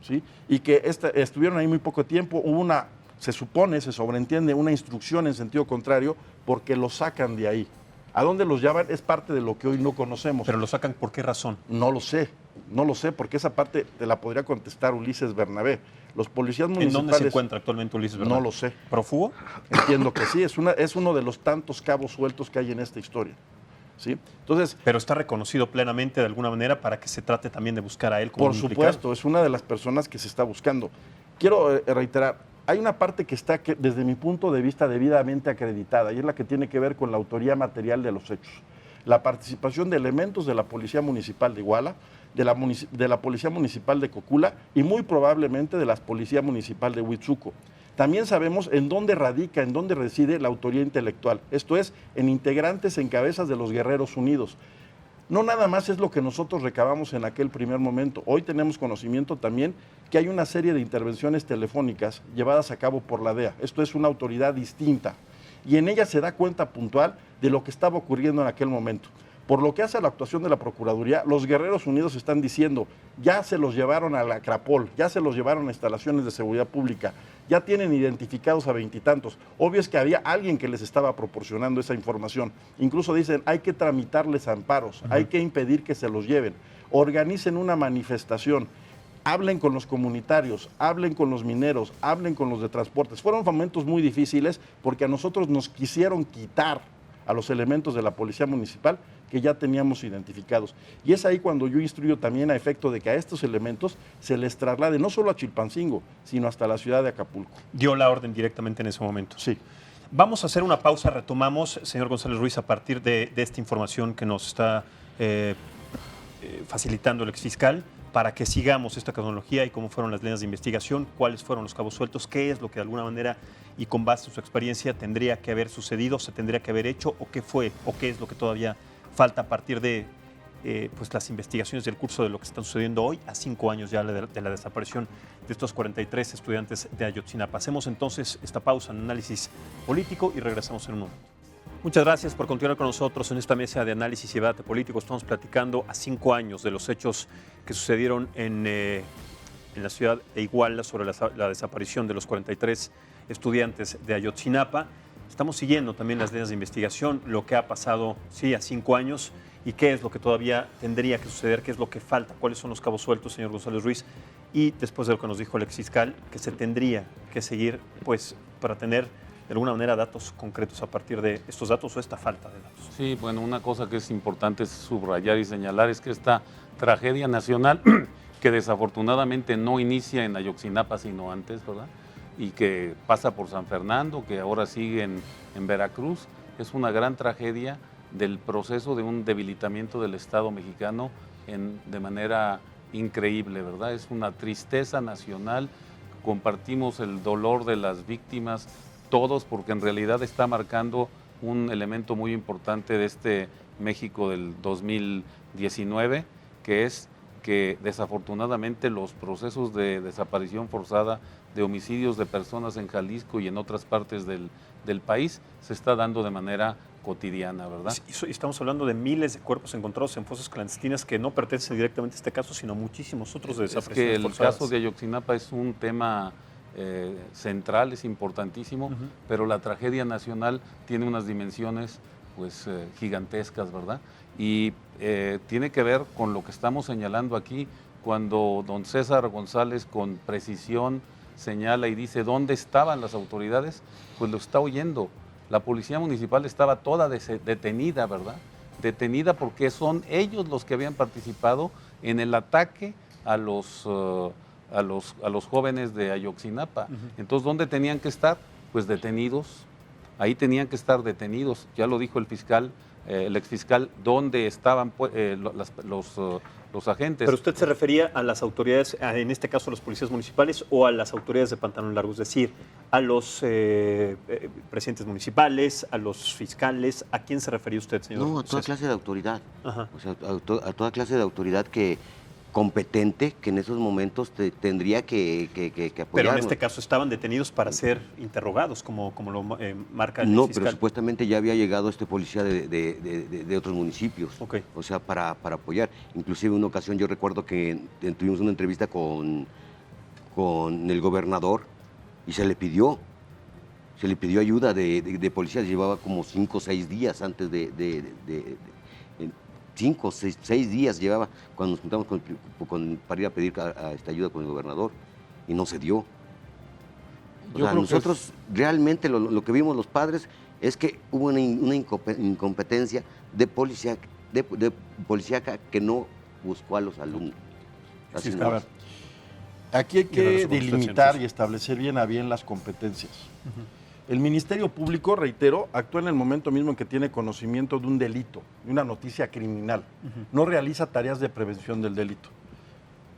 S7: ¿sí? Y que estuvieron ahí muy poco tiempo. Hubo una, se supone, se sobreentiende, una instrucción en sentido contrario, porque los sacan de ahí. ¿A dónde los llevan? Es parte de lo que hoy no conocemos.
S1: ¿Pero los sacan por qué razón?
S7: No lo sé, porque esa parte te la podría contestar Ulises Bernabé. Los policías municipales...
S1: ¿En dónde se encuentra actualmente Ulises Bernabé?
S7: No lo sé.
S1: ¿Prófugo?
S7: Entiendo que sí, es uno de los tantos cabos sueltos que hay en esta historia, ¿sí? Entonces...
S1: Pero está reconocido plenamente de alguna manera para que se trate también de buscar a él como
S7: Por supuesto, es una de las personas que se está buscando. Quiero reiterar, hay una parte que está, desde mi punto de vista, debidamente acreditada, y es la que tiene que ver con la autoría material de los hechos. La participación de elementos de la Policía Municipal de Iguala, de la Policía Municipal de Cocula y muy probablemente de la Policía Municipal de Huitzuco. También sabemos en dónde radica, en dónde reside la autoría intelectual, esto es, en integrantes en cabezas de los Guerreros Unidos. No nada más es lo que nosotros recabamos en aquel primer momento. Hoy tenemos conocimiento también que hay una serie de intervenciones telefónicas llevadas a cabo por la DEA. Esto es una autoridad distinta. Y en ella se da cuenta puntual de lo que estaba ocurriendo en aquel momento. Por lo que hace a la actuación de la Procuraduría, los Guerreros Unidos están diciendo, ya se los llevaron a la Crapol, ya se los llevaron a instalaciones de seguridad pública, ya tienen identificados a 20 y tantos. Obvio es que había alguien que les estaba proporcionando esa información. Incluso dicen, hay que tramitarles amparos, hay que impedir que se los lleven. Organicen una manifestación, hablen con los comunitarios, hablen con los mineros, hablen con los de transportes. Fueron momentos muy difíciles porque a nosotros nos quisieron quitar a los elementos de la Policía Municipal que ya teníamos identificados. Y es ahí cuando yo instruyo también a efecto de que a estos elementos se les traslade no solo a Chilpancingo, sino hasta la ciudad de Acapulco.
S1: ¿Dio la orden directamente en ese momento?
S7: Sí.
S1: Vamos a hacer una pausa, retomamos, señor González Ruiz, a partir de esta información que nos está facilitando el exfiscal, para que sigamos esta cronología y cómo fueron las líneas de investigación, cuáles fueron los cabos sueltos, qué es lo que de alguna manera y con base en su experiencia tendría que haber sucedido, se tendría que haber hecho, o qué fue, o qué es lo que todavía falta a partir de pues las investigaciones del curso de lo que está sucediendo hoy, a 5 años ya de la desaparición de estos 43 estudiantes de Ayotzinapa. Hacemos entonces esta pausa en análisis político y regresamos en un momento. Muchas gracias por continuar con nosotros en esta mesa de análisis y debate político. Estamos platicando a 5 años de los hechos que sucedieron en la ciudad de Iguala sobre la desaparición de los 43 estudiantes de Ayotzinapa. Estamos siguiendo también las líneas de investigación, lo que ha pasado, sí, a 5 años y qué es lo que todavía tendría que suceder, qué es lo que falta, cuáles son los cabos sueltos, señor González Ruiz, y después de lo que nos dijo el exfiscal, que se tendría que seguir pues para tener de alguna manera datos concretos a partir de estos datos o esta falta de datos.
S8: Sí, bueno, una cosa que es importante subrayar y señalar es que esta tragedia nacional, que desafortunadamente no inicia en Ayotzinapa sino antes, ¿verdad?, y que pasa por San Fernando, que ahora sigue en Veracruz, es una gran tragedia del proceso de un debilitamiento del Estado mexicano de manera increíble, ¿verdad? Es una tristeza nacional, compartimos el dolor de las víctimas todos, porque en realidad está marcando un elemento muy importante de este México del 2019, que es que desafortunadamente los procesos de desaparición forzada, de homicidios de personas en Jalisco y en otras partes del país se está dando de manera cotidiana, ¿verdad?
S1: Y estamos hablando de miles de cuerpos encontrados en fosas clandestinas que no pertenecen directamente a este caso, sino a muchísimos otros de
S8: Es que
S1: desapariciones
S8: el
S1: forzadas.
S8: caso de Ayotzinapa es un tema central, es importantísimo, pero la tragedia nacional tiene unas dimensiones pues gigantescas, ¿verdad? Y tiene que ver con lo que estamos señalando aquí, cuando don César González con precisión señala y dice dónde estaban las autoridades, pues lo está oyendo. La policía municipal estaba toda detenida, ¿verdad? Detenida porque son ellos los que habían participado en el ataque a los jóvenes de Ayotzinapa. Entonces, ¿dónde tenían que estar? Pues detenidos. Ahí tenían que estar detenidos. Ya lo dijo el fiscal, el exfiscal, dónde estaban los agentes.
S1: Pero usted se refería a las autoridades, en este caso a los policías municipales o a las autoridades de Pantalón Largo, es decir, a los presidentes municipales, a los fiscales. ¿A quién se refería usted, señor?
S6: No, a toda clase de autoridad.
S1: Ajá.
S6: O sea, a toda clase de autoridad competente que en esos momentos tendría que apoyarnos.
S1: Pero en este caso estaban detenidos para ser interrogados, como lo marca el
S6: No,
S1: fiscal.
S6: pero supuestamente ya había llegado este policía de otros municipios,
S1: Okay.
S6: O sea, para apoyar. Inclusive en una ocasión yo recuerdo que tuvimos una entrevista con el gobernador y se le pidió ayuda de policías. Llevaba como 5 o 6 días antes 5 o 6 días llevaba cuando nos juntamos para ir a pedir esta ayuda con el gobernador y no se dio. O sea, nosotros realmente lo que vimos los padres es que hubo una incompetencia de policíaca que no buscó a los alumnos. Así
S7: Sí,
S6: no.
S7: a ver, aquí hay que delimitar y establecer bien a bien las competencias. El Ministerio Público, reitero, actúa en el momento mismo en que tiene conocimiento de un delito, de una noticia criminal. No realiza tareas de prevención del delito.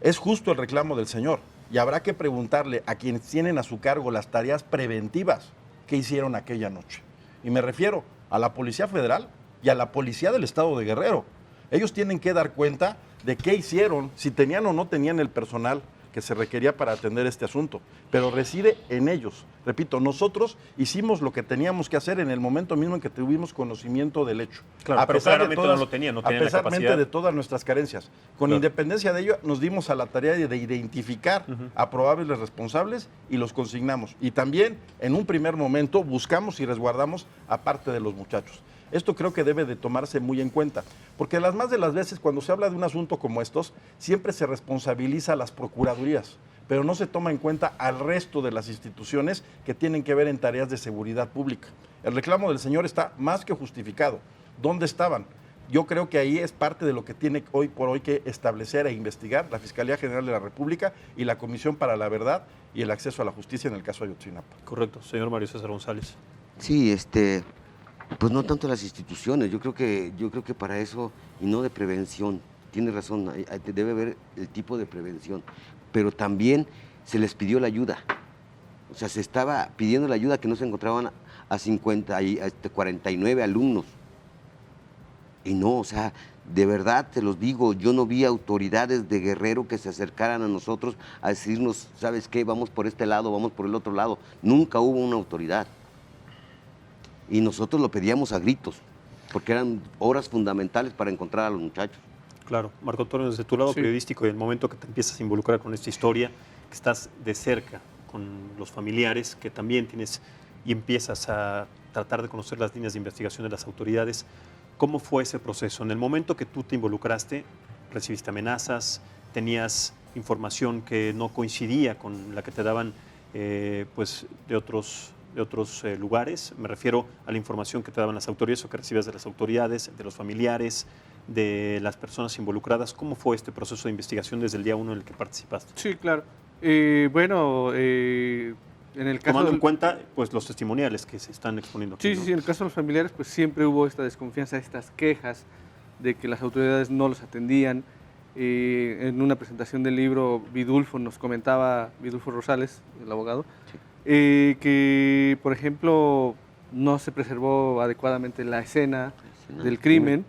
S7: Es justo el reclamo del señor y habrá que preguntarle a quienes tienen a su cargo las tareas preventivas que hicieron aquella noche. Y me refiero a la Policía Federal y a la Policía del Estado de Guerrero. Ellos tienen que dar cuenta de qué hicieron, si tenían o no tenían el personal que se requería para atender este asunto, pero reside en ellos. Repito, nosotros hicimos lo que teníamos que hacer en el momento mismo en que tuvimos conocimiento del hecho.
S1: Claro, pero claramente no lo tenían, no tenían la capacidad.
S7: De todas nuestras carencias. Con independencia de ello, nos dimos a la tarea de identificar a probables responsables y los consignamos. Y también, en un primer momento, buscamos y resguardamos a parte de los muchachos. Esto creo que debe de tomarse muy en cuenta, porque las más de las veces cuando se habla de un asunto como estos, siempre se responsabiliza a las procuradurías, pero no se toma en cuenta al resto de las instituciones que tienen que ver en tareas de seguridad pública. El reclamo del señor está más que justificado. ¿Dónde estaban? Yo creo que ahí es parte de lo que tiene hoy por hoy que establecer e investigar la Fiscalía General de la República y la Comisión para la Verdad y el Acceso a la Justicia en el caso Ayotzinapa.
S1: Correcto, señor Mario César González.
S6: Sí, pues no tanto las instituciones, yo creo que para eso, y no de prevención, tiene razón, debe haber el tipo de prevención, pero también se les pidió la ayuda, o sea, se estaba pidiendo la ayuda que no se encontraban a 49 alumnos, y no, o sea, de verdad te los digo, yo no vi autoridades de Guerrero que se acercaran a nosotros a decirnos, ¿sabes qué? Vamos por este lado, vamos por el otro lado, nunca hubo una autoridad. Y nosotros lo pedíamos a gritos, porque eran horas fundamentales para encontrar a los muchachos.
S1: Claro. Marco Antonio, desde tu lado periodístico y el momento que te empiezas a involucrar con esta historia, que estás de cerca con los familiares, que también tienes y empiezas a tratar de conocer las líneas de investigación de las autoridades, ¿cómo fue ese proceso? En el momento que tú te involucraste, ¿recibiste amenazas? ¿Tenías información que no coincidía con la que te daban pues, de otros lugares? Me refiero a la información que te daban las autoridades o que recibías de las autoridades, de los familiares, de las personas involucradas. ¿Cómo fue este proceso de investigación desde el día 1 en el que participaste?
S9: Sí, claro. En el caso
S1: tomando en cuenta pues, los testimoniales que se están exponiendo aquí.
S9: Sí, en el caso de los familiares, pues siempre hubo esta desconfianza, estas quejas de que las autoridades no los atendían. En una presentación del libro, Vidulfo Rosales, el abogado, que, por ejemplo, no se preservó adecuadamente la escena del crimen.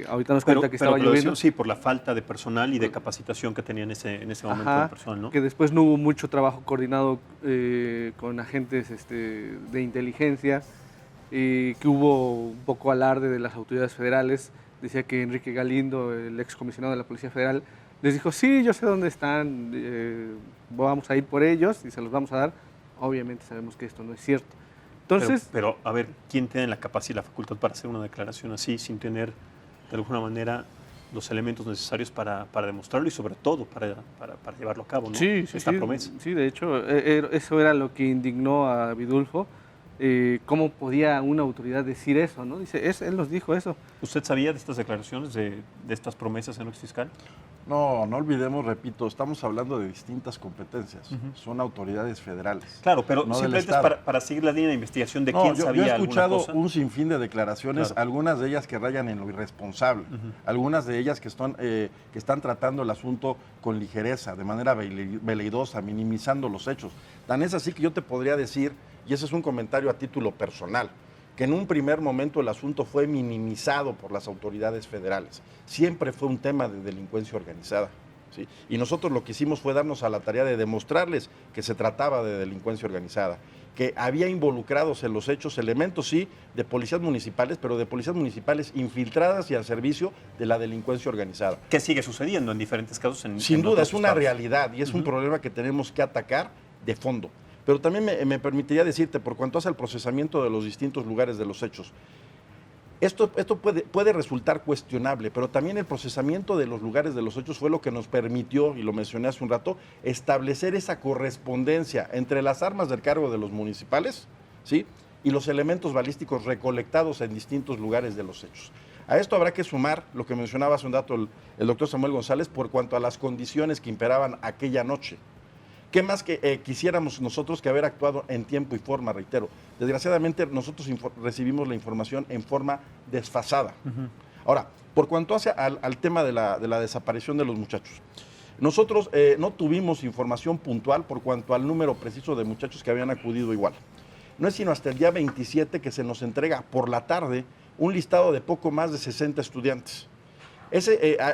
S9: Ahorita nos cuenta que estaba lloviendo.
S1: Sí, por la falta de personal y de capacitación que tenía en ese momento el personal, ¿no?
S9: Que después no hubo mucho trabajo coordinado con agentes de inteligencia que hubo un poco alarde de las autoridades federales. Decía que Enrique Galindo, el excomisionado de la Policía Federal, les dijo, sí, yo sé dónde están, vamos a ir por ellos y se los vamos a dar. Obviamente sabemos que esto no es cierto. Entonces,
S1: pero a ver, ¿quién tiene la capacidad y la facultad para hacer una declaración así sin tener, de alguna manera, los elementos necesarios para demostrarlo y sobre todo para llevarlo a cabo, ¿no? Esta promesa.
S9: Sí, de hecho, eso era lo que indignó a Vidulfo. ¿Cómo podía una autoridad decir eso, no? Dice, él nos dijo eso.
S1: ¿Usted sabía de estas declaraciones, de estas promesas en el fiscal?
S7: No, no olvidemos, repito, estamos hablando de distintas competencias. Son autoridades federales.
S1: Claro, pero
S7: no
S1: simplemente es para seguir la línea de investigación de quién sabía.
S7: Yo he escuchado
S1: alguna cosa.
S7: un sinfín de declaraciones,
S1: claro,
S7: algunas de ellas que rayan en lo irresponsable, algunas de ellas que están tratando el asunto con ligereza, de manera veleidosa, minimizando los hechos. Tan es así que yo te podría decir, y ese es un comentario a título personal, que en un primer momento el asunto fue minimizado por las autoridades federales. Siempre fue un tema de delincuencia organizada, ¿sí? Y nosotros lo que hicimos fue darnos a la tarea de demostrarles que se trataba de delincuencia organizada, que había involucrados en los hechos elementos, sí, de policías municipales, pero de policías municipales infiltradas y al servicio de la delincuencia organizada.
S1: ¿Qué sigue sucediendo en diferentes casos?
S7: Sin duda, es una realidad y es un problema que tenemos que atacar de fondo. Pero también me permitiría decirte, por cuanto hace al procesamiento de los distintos lugares de los hechos, esto puede resultar cuestionable, pero también el procesamiento de los lugares de los hechos fue lo que nos permitió, y lo mencioné hace un rato, establecer esa correspondencia entre las armas del cargo de los municipales, ¿sí?, y los elementos balísticos recolectados en distintos lugares de los hechos. A esto habrá que sumar lo que mencionaba hace un rato el doctor Samuel González por cuanto a las condiciones que imperaban aquella noche. ¿Qué más que quisiéramos nosotros que haber actuado en tiempo y forma, reitero? Desgraciadamente nosotros recibimos la información en forma desfasada. Ahora, por cuanto hace al tema de la desaparición de los muchachos, nosotros no tuvimos información puntual por cuanto al número preciso de muchachos que habían acudido igual. No es sino hasta el día 27 que se nos entrega por la tarde un listado de poco más de 60 estudiantes.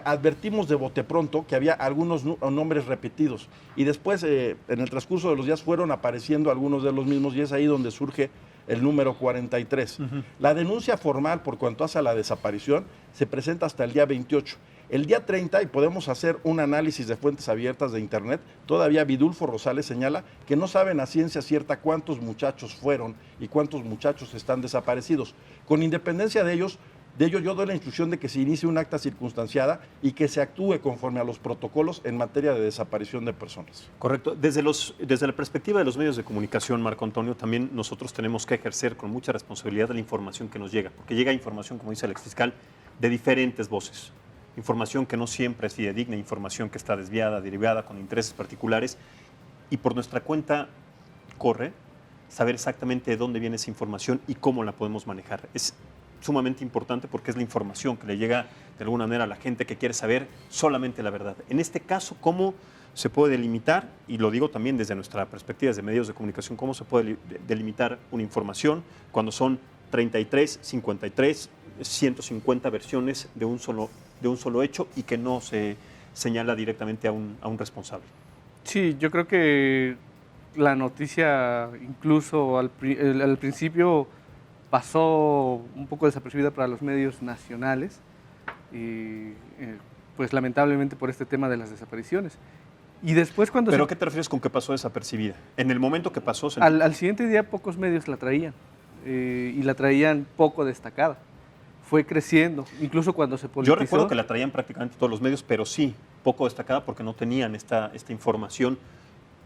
S7: Advertimos de bote pronto que había algunos nombres repetidos y después en el transcurso de los días fueron apareciendo algunos de los mismos y es ahí donde surge el número 43. La denuncia formal por cuanto hace a la desaparición se presenta hasta el día 28. El día 30, y podemos hacer un análisis de fuentes abiertas de internet, todavía Vidulfo Rosales señala que no saben a ciencia cierta cuántos muchachos fueron y cuántos muchachos están desaparecidos. Con independencia de ello, yo doy la instrucción de que se inicie un acta circunstanciada y que se actúe conforme a los protocolos en materia de desaparición de personas.
S1: Correcto. Desde la perspectiva de los medios de comunicación, Marco Antonio, también nosotros tenemos que ejercer con mucha responsabilidad la información que nos llega, porque llega información, como dice el exfiscal, de diferentes voces. Información que no siempre es fidedigna, información que está desviada, derivada, con intereses particulares, y por nuestra cuenta corre saber exactamente de dónde viene esa información y cómo la podemos manejar. Es sumamente importante porque es la información que le llega de alguna manera a la gente que quiere saber solamente la verdad. En este caso, ¿cómo se puede delimitar? Y lo digo también desde nuestra perspectiva, desde medios de comunicación, ¿cómo se puede delimitar una información cuando son 33, 53, 150 versiones de un solo hecho y que no se señala directamente a un responsable?
S9: Sí, yo creo que la noticia incluso al principio pasó un poco desapercibida para los medios nacionales y pues lamentablemente por este tema de las desapariciones. Y después cuando...
S1: ¿Pero qué te refieres con que pasó desapercibida? En el momento que pasó...
S9: Al siguiente día pocos medios la traían y la traían poco destacada. Fue creciendo, incluso cuando se politizó.
S1: Yo recuerdo que la traían prácticamente todos los medios, pero sí, poco destacada porque no tenían esta información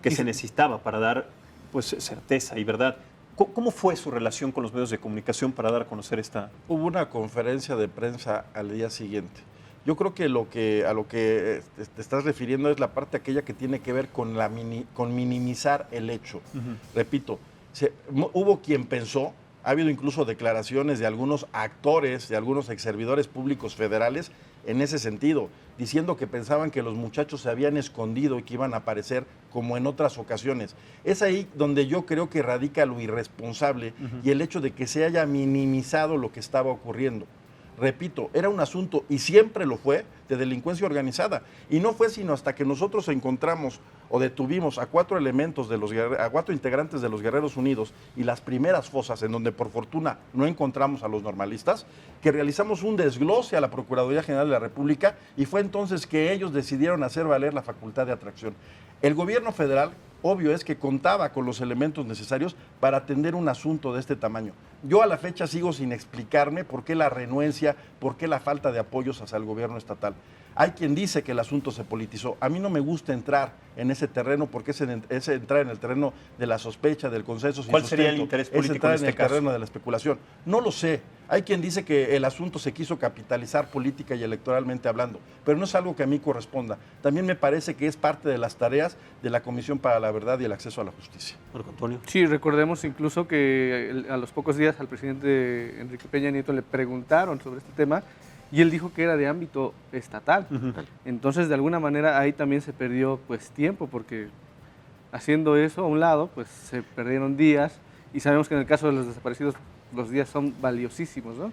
S1: que se necesitaba para dar pues certeza y verdad. ¿Cómo fue su relación con los medios de comunicación para dar a conocer esta...?
S7: Hubo una conferencia de prensa al día siguiente. Yo creo que a lo que te estás refiriendo es la parte aquella que tiene que ver con minimizar el hecho. Repito, hubo quien pensó, ha habido incluso declaraciones de algunos actores, de algunos exservidores públicos federales en ese sentido, diciendo que pensaban que los muchachos se habían escondido y que iban a aparecer como en otras ocasiones. Es ahí donde yo creo que radica lo irresponsable y el hecho de que se haya minimizado lo que estaba ocurriendo. repito, era un asunto, y siempre lo fue, de delincuencia organizada. Y no fue sino hasta que nosotros encontramos o detuvimos a 4 elementos a 4 integrantes de los Guerreros Unidos y las primeras fosas, en donde por fortuna no encontramos a los normalistas, que realizamos un desglose a la Procuraduría General de la República, y fue entonces que ellos decidieron hacer valer la facultad de atracción. El gobierno federal, obvio es que contaba con los elementos necesarios para atender un asunto de este tamaño. Yo a la fecha sigo sin explicarme por qué la renuencia, por qué la falta de apoyos hacia el gobierno estatal. Hay quien dice que el asunto se politizó. A mí no me gusta entrar en ese terreno porque es entrar en el terreno de la sospecha, del consenso.
S1: ¿Cuál sería el interés político
S7: es entrar
S1: en este
S7: en el
S1: caso?
S7: terreno de la especulación. No lo sé. Hay quien dice que el asunto se quiso capitalizar política y electoralmente hablando, pero no es algo que a mí corresponda. También me parece que es parte de las tareas de la Comisión para la Verdad y el Acceso a la Justicia.
S1: Marco Antonio.
S9: Sí, recordemos incluso que a los pocos días al presidente Enrique Peña Nieto le preguntaron sobre este tema y él dijo que era de ámbito estatal. Entonces, de alguna manera, ahí también se perdió pues tiempo, porque haciendo eso a un lado, pues se perdieron días, y sabemos que en el caso de los desaparecidos los días son valiosísimos, ¿no?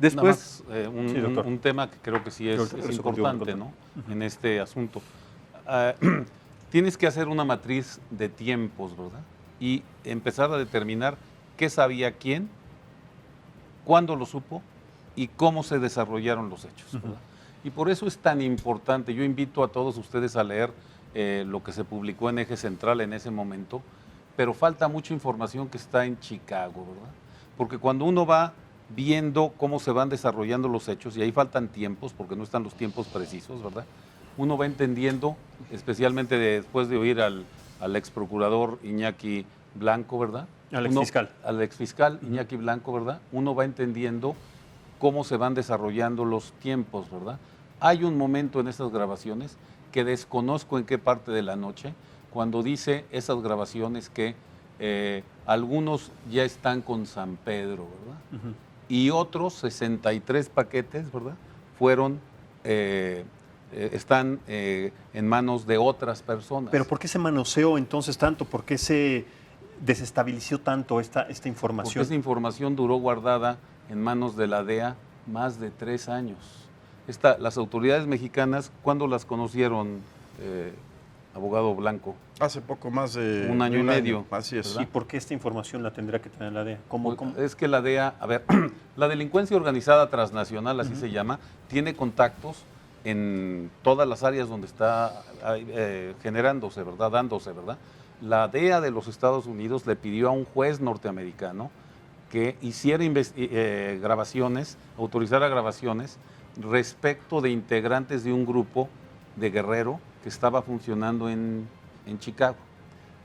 S9: Después,
S8: un tema que creo que sí es importante, ¿no? En este asunto. Tienes que hacer una matriz de tiempos, ¿verdad? Y empezar a determinar qué sabía quién, cuándo lo supo y cómo se desarrollaron los hechos, ¿verdad? Y por eso es tan importante. Yo invito a todos ustedes a leer lo que se publicó en Eje Central en ese momento, pero falta mucha información que está en Chicago, ¿verdad? Porque cuando uno va viendo cómo se van desarrollando los hechos, y ahí faltan tiempos, porque no están los tiempos precisos, ¿verdad? Uno va entendiendo, especialmente después de oír al ex procurador Iñaki Blanco, ¿verdad?
S1: Al exfiscal.
S8: Al exfiscal Iñaki Blanco, ¿verdad? Uno va entendiendo cómo se van desarrollando los tiempos, ¿verdad? Hay un momento en estas grabaciones que desconozco en qué parte de la noche, cuando dice esas grabaciones que algunos ya están con San Pedro, ¿verdad? Y otros 63 paquetes, ¿verdad? Están en manos de otras personas.
S1: Pero ¿por qué se manoseó entonces tanto? ¿Por qué se desestabilizó tanto esta información?
S8: Porque esta información duró guardada en manos de la DEA más de 3 años. Las autoridades mexicanas, ¿cuándo las conocieron, abogado Blanco?
S7: Hace poco más de
S8: un año y medio.
S7: Así es.
S1: ¿Y por qué esta información la tendría que tener la DEA? ¿Cómo?
S8: Es que la DEA, a ver, la delincuencia organizada transnacional, así se llama, tiene contactos en todas las áreas donde está generándose, ¿verdad? Dándose, ¿verdad? La DEA de los Estados Unidos le pidió a un juez norteamericano que hiciera grabaciones, autorizara grabaciones respecto de integrantes de un grupo de Guerrero que estaba funcionando en Chicago.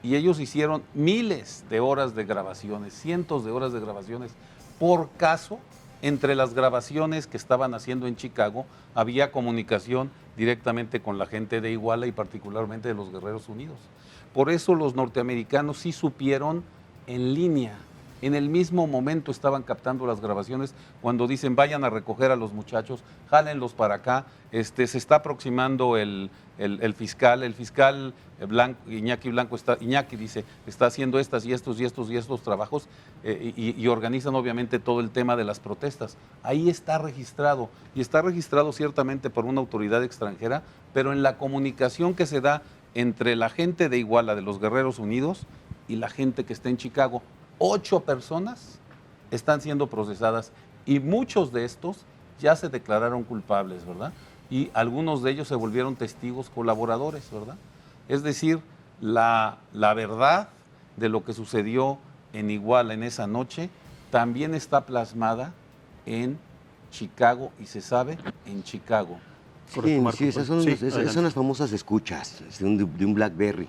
S8: Y ellos hicieron miles de horas de grabaciones, cientos de horas de grabaciones por caso. Entre las grabaciones que estaban haciendo en Chicago había comunicación directamente con la gente de Iguala y particularmente de los Guerreros Unidos. Por eso los norteamericanos sí supieron en línea. En el mismo momento estaban captando las grabaciones cuando dicen vayan a recoger a los muchachos, jálenlos para acá, se está aproximando el fiscal Blanco, Iñaki Blanco, Iñaki dice, está haciendo estas y estos trabajos y organizan obviamente todo el tema de las protestas. Ahí está registrado, y está registrado ciertamente por una autoridad extranjera, pero en la comunicación que se da entre la gente de Iguala, de los Guerreros Unidos, y la gente que está en Chicago, 8 personas están siendo procesadas y muchos de estos ya se declararon culpables, ¿verdad? Y algunos de ellos se volvieron testigos colaboradores, ¿verdad? Es decir, la verdad de lo que sucedió en Iguala en esa noche también está plasmada en Chicago y se sabe en Chicago.
S6: Sí, esas son las famosas escuchas de un BlackBerry.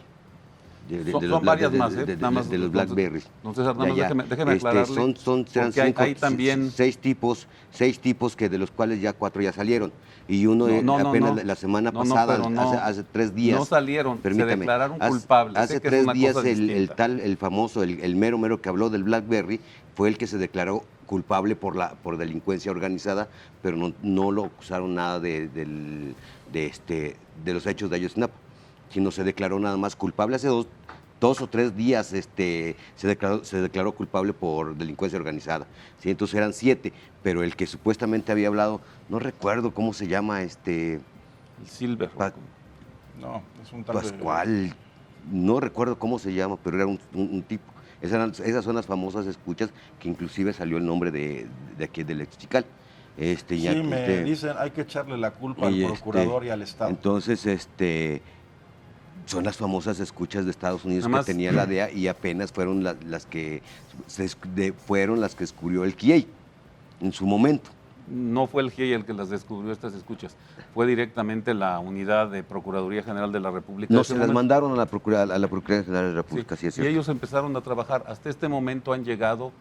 S8: Son varias más, nada más
S6: de los Blackberries.
S8: Entonces, déjeme aclararle.
S6: Serán seis tipos que de los cuales ya 4 ya salieron. Y uno la semana pasada, hace 3 días.
S8: No salieron,
S6: permítame,
S8: se declararon culpables.
S6: Hace 3 días el famoso, el mero que habló del BlackBerry, fue el que se declaró culpable por delincuencia organizada, pero no lo acusaron nada de los hechos de Ayotzinapa, sino se declaró nada más culpable hace 2 o 3 días se declaró culpable por delincuencia organizada. ¿Sí? Entonces eran 7, pero el que supuestamente había hablado, no recuerdo cómo se llama,
S8: El Silver.
S7: No, es un tal
S6: Pascual, no recuerdo cómo se llama, pero era un tipo. Esas son las famosas escuchas que inclusive salió el nombre de aquí del Exchical.
S7: Sí, me dicen, hay que echarle la culpa al procurador y al Estado.
S6: Entonces, son las famosas escuchas de Estados Unidos que tenía la DEA y apenas fueron las que descubrió el GIEI en su momento.
S8: No fue el GIEI el que las descubrió estas escuchas, fue directamente la unidad de Procuraduría General de la República.
S6: No, se las mandaron a la Procuraduría General de la República, sí es cierto.
S8: Y ellos empezaron a trabajar. Hasta este momento han llegado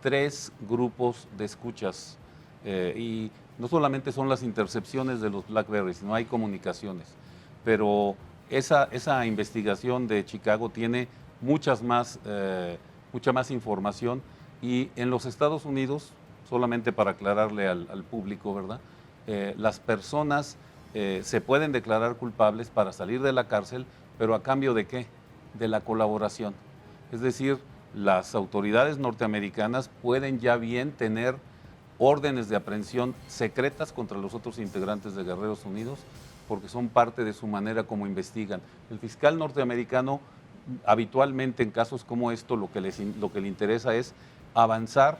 S8: 3 grupos de escuchas y no solamente son las intercepciones de los Blackberries, no hay comunicaciones, pero esa investigación de Chicago tiene mucha más información y en los Estados Unidos, solamente para aclararle al público, ¿verdad? Las personas se pueden declarar culpables para salir de la cárcel, pero ¿a cambio de qué? De la colaboración. Es decir, las autoridades norteamericanas pueden ya bien tener órdenes de aprehensión secretas contra los otros integrantes de Guerreros Unidos, porque son parte de su manera como investigan. El fiscal norteamericano, habitualmente en casos como esto, lo que le interesa es avanzar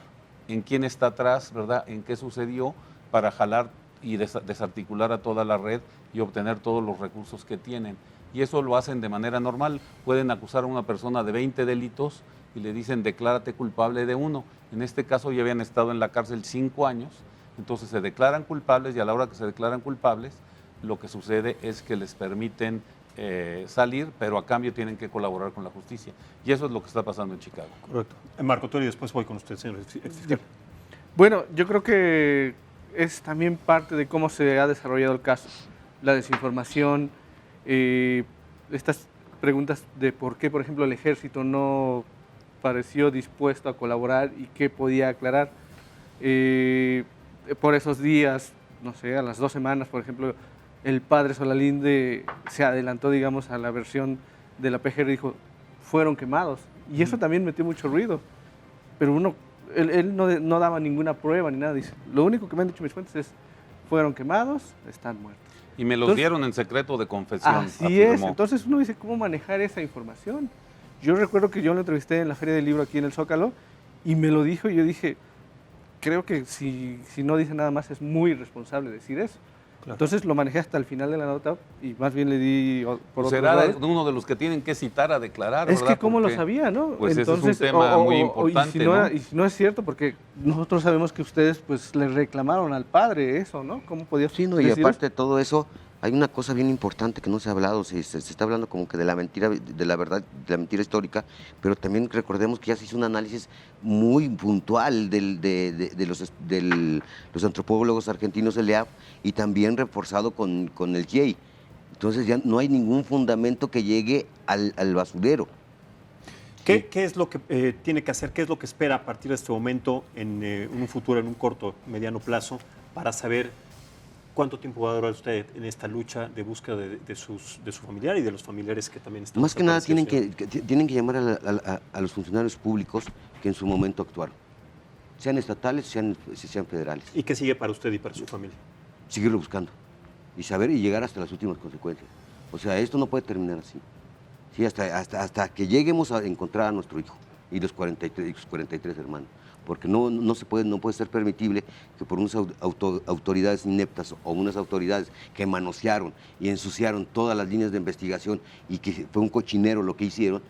S8: en quién está atrás, ¿verdad? En qué sucedió, para jalar y desarticular a toda la red y obtener todos los recursos que tienen. Y eso lo hacen de manera normal. Pueden acusar a una persona de 20 delitos y le dicen declárate culpable de 1. En este caso ya habían estado en la cárcel 5 años, entonces se declaran culpables y a la hora que se declaran culpables, lo que sucede es que les permiten salir, pero a cambio tienen que colaborar con la justicia. Y eso es lo que está pasando en Chicago.
S1: Correcto. Marco Antonio, después voy con usted, señor fiscal.
S9: Bueno, yo creo que es también parte de cómo se ha desarrollado el caso. La desinformación, estas preguntas de por qué, por ejemplo, el ejército no pareció dispuesto a colaborar y qué podía aclarar. Por esos días, no sé, a las 2 semanas, por ejemplo, el padre Solalinde se adelantó, digamos, a la versión de la PGR y dijo, fueron quemados. Y eso también metió mucho ruido. Pero él no daba ninguna prueba ni nada. Dice, lo único que me han dicho mis fuentes es, fueron quemados, están muertos.
S8: Y me los dieron en secreto de confesión.
S9: Así
S8: afirmó.
S9: es. Entonces uno dice, ¿cómo manejar esa información? Yo recuerdo que yo lo entrevisté en la Feria del Libro aquí en el Zócalo y me lo dijo y yo dije, creo que si no dice nada más es muy irresponsable decir eso. Claro. Entonces lo manejé hasta el final de la nota y más bien le di por otro lado.
S8: Será uno de los que tienen que citar a declarar,
S9: es
S8: ¿verdad?
S9: que cómo lo sabía, ¿no?
S8: Pues entonces, ese es un tema muy importante,
S9: y si no es cierto, porque nosotros sabemos que ustedes pues le reclamaron al padre eso, ¿no? ¿Cómo podía
S6: Sí, no, y aparte de todo eso, hay una cosa bien importante que no se ha hablado, se está hablando como que de la mentira, de la verdad, de la mentira histórica, pero también recordemos que ya se hizo un análisis muy puntual de los antropólogos argentinos, el EAP, y también reforzado con el GIEI. Entonces ya no hay ningún fundamento que llegue al basurero.
S1: ¿Qué es lo que tiene que hacer? ¿Qué es lo que espera a partir de este momento en un futuro, en un corto, mediano plazo, para saber cuánto tiempo va a durar usted en esta lucha de búsqueda de su familiar y de los familiares que también están?
S6: Más que nada tienen que llamar a los funcionarios públicos que en su momento actuaron, sean estatales, sean federales.
S1: ¿Y qué sigue para usted y para su familia?
S6: Seguirlo buscando y saber y llegar hasta las últimas consecuencias. O sea, esto no puede terminar así. Sí, hasta que lleguemos a encontrar a nuestro hijo y los 43 hermanos. Porque no puede ser permitible que por unas autoridades ineptas o unas autoridades que manosearon y ensuciaron todas las líneas de investigación y que fue un cochinero lo que hicieron,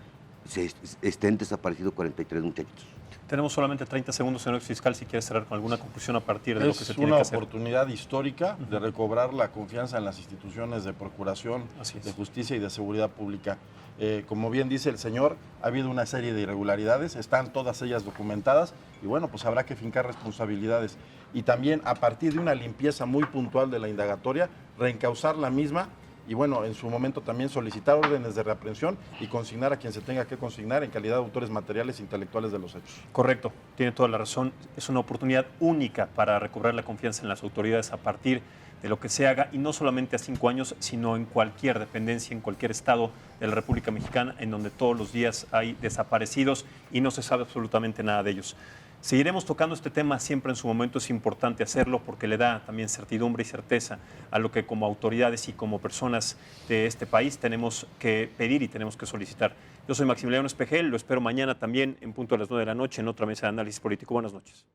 S6: estén desaparecidos 43 muchachitos.
S1: Tenemos solamente 30 segundos, señor fiscal, si quiere cerrar con alguna conclusión a partir de lo que se tiene que hacer.
S7: Es una oportunidad histórica de recobrar la confianza en las instituciones de procuración, de justicia y de seguridad pública. Como bien dice el señor, ha habido una serie de irregularidades, están todas ellas documentadas y bueno, pues habrá que fincar responsabilidades. Y también a partir de una limpieza muy puntual de la indagatoria, reencauzar la misma y bueno, en su momento también solicitar órdenes de reaprehensión y consignar a quien se tenga que consignar en calidad de autores materiales e intelectuales de los hechos.
S1: Correcto, tiene toda la razón. Es una oportunidad única para recobrar la confianza en las autoridades a partir de lo que se haga, y no solamente a 5 años, sino en cualquier dependencia, en cualquier estado de la República Mexicana, en donde todos los días hay desaparecidos y no se sabe absolutamente nada de ellos. Seguiremos tocando este tema siempre en su momento, es importante hacerlo porque le da también certidumbre y certeza a lo que como autoridades y como personas de este país tenemos que pedir y tenemos que solicitar. Yo soy Maximiliano Espejel, lo espero mañana también en punto de las 9 de la noche en otra mesa de análisis político. Buenas noches.